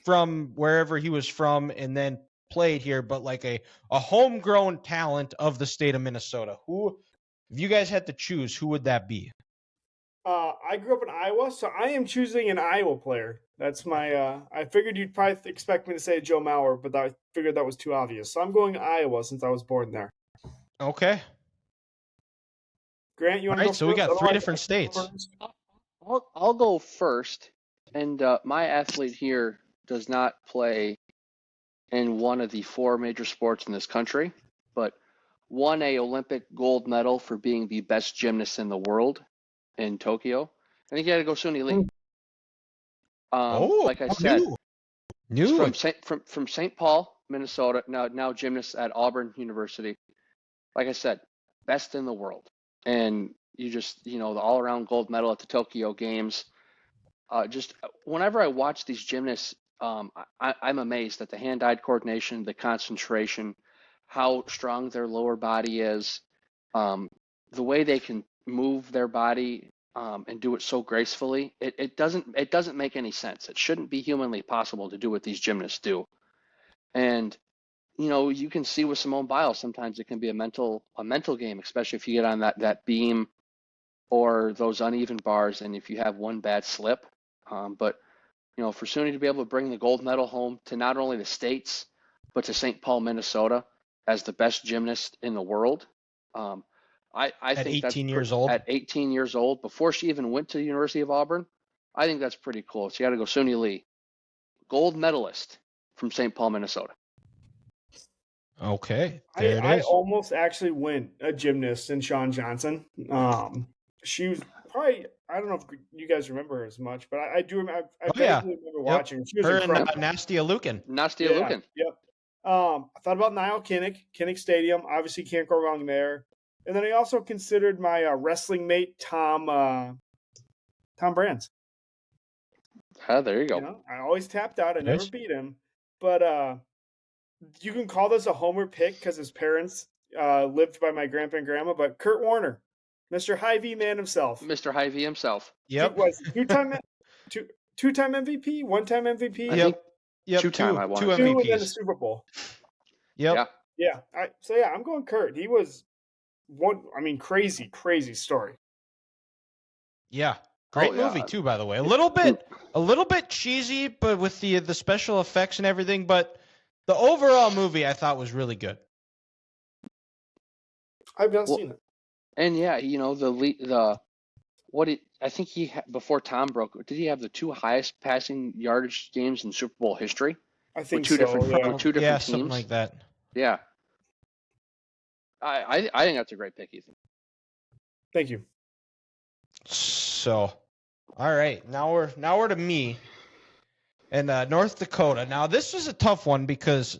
A: from wherever he was from and then played here, but like a homegrown talent of the state of Minnesota. Who, if you guys had to choose, who would that be?
B: I grew up in Iowa, so I am choosing an Iowa player. That's my. I figured you'd probably expect me to say Joe Mauer, but I figured that was too obvious. So I'm going Iowa since I was born there.
A: Okay.
B: Grant, you want to go first?
A: So we got three different states.
C: I'll go first. And my athlete here does not play in one of the 4 major sports in this country, but won a Olympic gold medal for being the best gymnast in the world in Tokyo. I think you had to go Suni Lee. Like I said, from St. Paul, Minnesota. Now gymnast at Auburn University. Like I said, best in the world, and you just the all-around gold medal at the Tokyo Games. Just whenever I watch these gymnasts, I'm amazed at the hand-eye coordination, the concentration, how strong their lower body is, the way they can move their body and do it so gracefully. It doesn't make any sense. It shouldn't be humanly possible to do what these gymnasts do. And you can see with Simone Biles, sometimes it can be a mental game, especially if you get on that beam or those uneven bars, and if you have one bad slip. But for Suni to be able to bring the gold medal home to not only the States, but to St. Paul, Minnesota, as the best gymnast in the world. I think
A: at 18 years old.
C: At 18 years old, before she even went to the University of Auburn, I think that's pretty cool. So you got to go Suni Lee, gold medalist from St. Paul, Minnesota.
A: Okay,
B: I almost actually went a gymnast in Shawn Johnson. She was probably, I don't know if you guys remember her as much, but I do remember. I remember watching her. She was incredible.
A: And Nastia Lukin.
B: Yep. I thought about Niall Kinnick Stadium. Obviously, can't go wrong there. And then I also considered my wrestling mate Tom Brands.
C: There you go.
B: I always tapped out. I never beat him, but you can call this a homer pick because his parents lived by my grandpa and grandma. But Kurt Warner, Mr. Hy-Vee man himself,
C: Mr. Hy-Vee himself.
A: Yep.
B: Was two-time MVP, one-time MVP.
A: Yep.
C: Two-time. I won.
A: 2 MVPs.
B: 2 and then the Super Bowl.
A: Yep.
B: Yeah. I'm going Kurt. He was crazy story.
A: Yeah. Great movie too, by the way. A little bit cheesy, but with the special effects and everything, but the overall movie I thought was really good.
B: I've not seen it.
C: And I think before Tom broke, did he have the 2 highest passing yardage games in Super Bowl history?
B: I think
C: with two different teams,
A: something like that.
C: Yeah. I think that's a great pick, Ethan.
B: Thank you.
A: So, all right, now we're to me, and North Dakota. Now this is a tough one because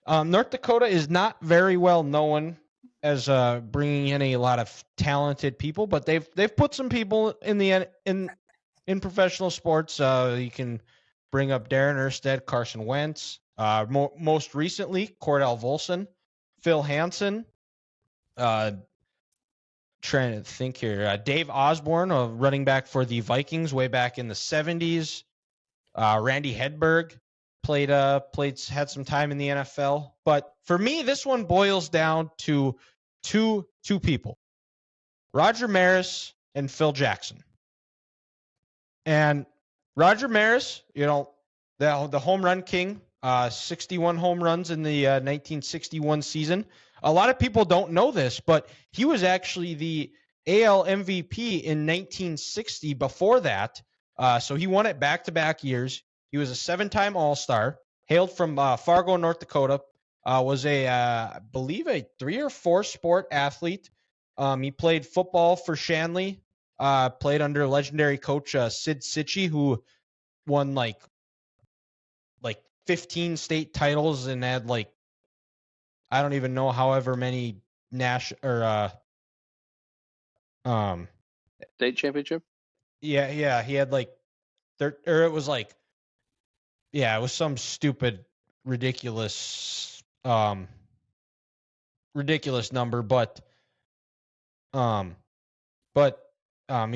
A: North Dakota is not very well known as bringing in a lot of talented people, but they've put some people in professional sports. You can bring up Darren Erstead, Carson Wentz, most recently Cordell Volson, Phil Hansen. Trying to think here. Dave Osborne, a running back for the Vikings way back in the 70s. Randy Hedberg had some time in the NFL. But for me, this one boils down to two people. Roger Maris and Phil Jackson. And Roger Maris, the home run king, 61 home runs in the 1961 season. A lot of people don't know this, but he was actually AL MVP in 1960 before that. So he won it back-to-back years. He was a 7-time All-Star, hailed from Fargo, North Dakota, was I believe a 3 or 4 sport athlete. He played football for Shanley, played under legendary coach Sid Sitchie, who won like 15 state titles and had I don't even know however many
C: state championship.
A: Yeah, he had it was it was some stupid ridiculous number, but he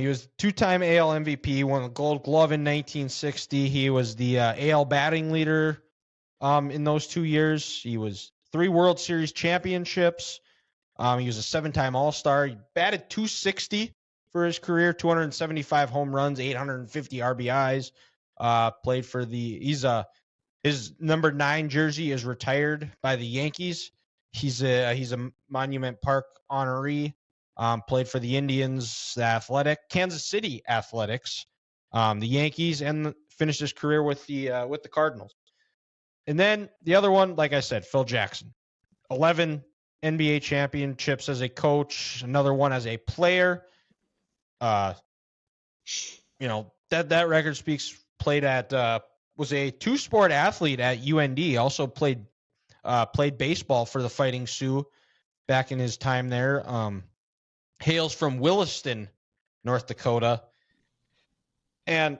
A: was 2-time AL MVP, won the Gold Glove in 1960. He was the AL batting leader in those 2 years. He was 3 World Series championships. He was a 7-time All-Star. He batted .260 for his career, 275 home runs, 850 RBIs. Played for his number 9 jersey is retired by the Yankees. He's a Monument Park honoree. Played for the Indians, the Kansas City Athletics, the Yankees, and finished his career with the Cardinals. And then the other one, like I said, Phil Jackson, 11 NBA championships as a coach, another one as a player. That record speaks. Played at was a 2-sport athlete at UND. Also played baseball for the Fighting Sioux back in his time there. Hails from Williston, North Dakota. And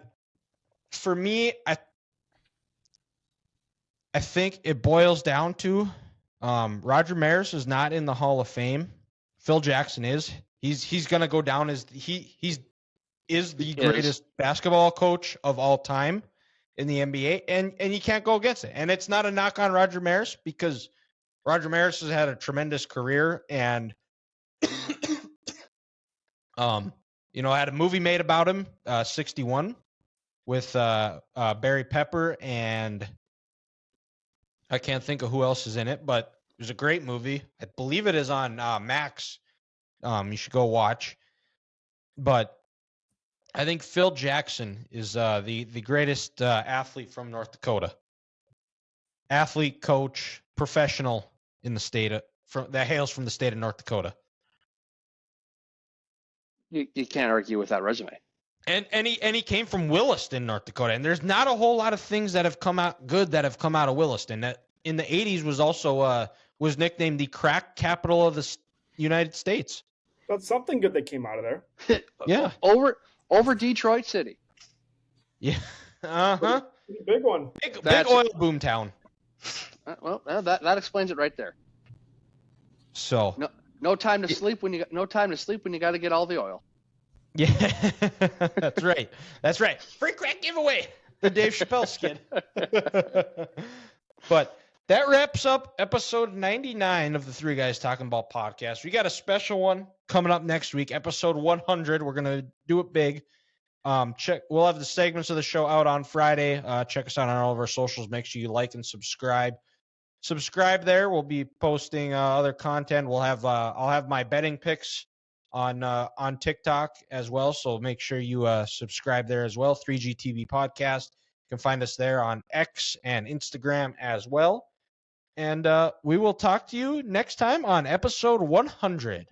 A: for me, I think it boils down to Roger Maris is not in the Hall of Fame. Phil Jackson is. He's going to go down as he is the greatest basketball coach of all time in the NBA, and you can't go against it. And it's not a knock on Roger Maris, because Roger Maris has had a tremendous career and had a movie made about him, 61, with Barry Pepper, and I can't think of who else is in it, but it was a great movie. I believe it is on Max. You should go watch. But I think Phil Jackson is the greatest athlete from North Dakota. Athlete, coach, professional in the state that hails from the state of North Dakota.
C: You can't argue with that resume.
A: And he came from Williston, North Dakota. And there's not a whole lot of things that have come out of Williston. That in the 80s was also was nicknamed the crack capital of the United States.
B: That's something good that came out of there.
A: Yeah.
C: Over Detroit City.
A: Yeah. Uh-huh.
B: Big one.
A: Big oil boom town.
C: Well, that explains it right there.
A: So
C: no time to sleep when you got to get all the oil.
A: Yeah. That's right. Free crack giveaway. The Dave Chappelle skit. But that wraps up episode 99 of the Three Guys Talking Ball podcast. We got a special one coming up next week, episode 100. We're going to do it big. We'll have the segments of the show out on Friday. Check us out on all of our socials. Make sure you like and subscribe. Subscribe there. We'll be posting other content. I'll have my betting picks on TikTok as well. So make sure you subscribe there as well. 3GTV podcast. You can find us there on X and Instagram as well. And we will talk to you next time on episode 100.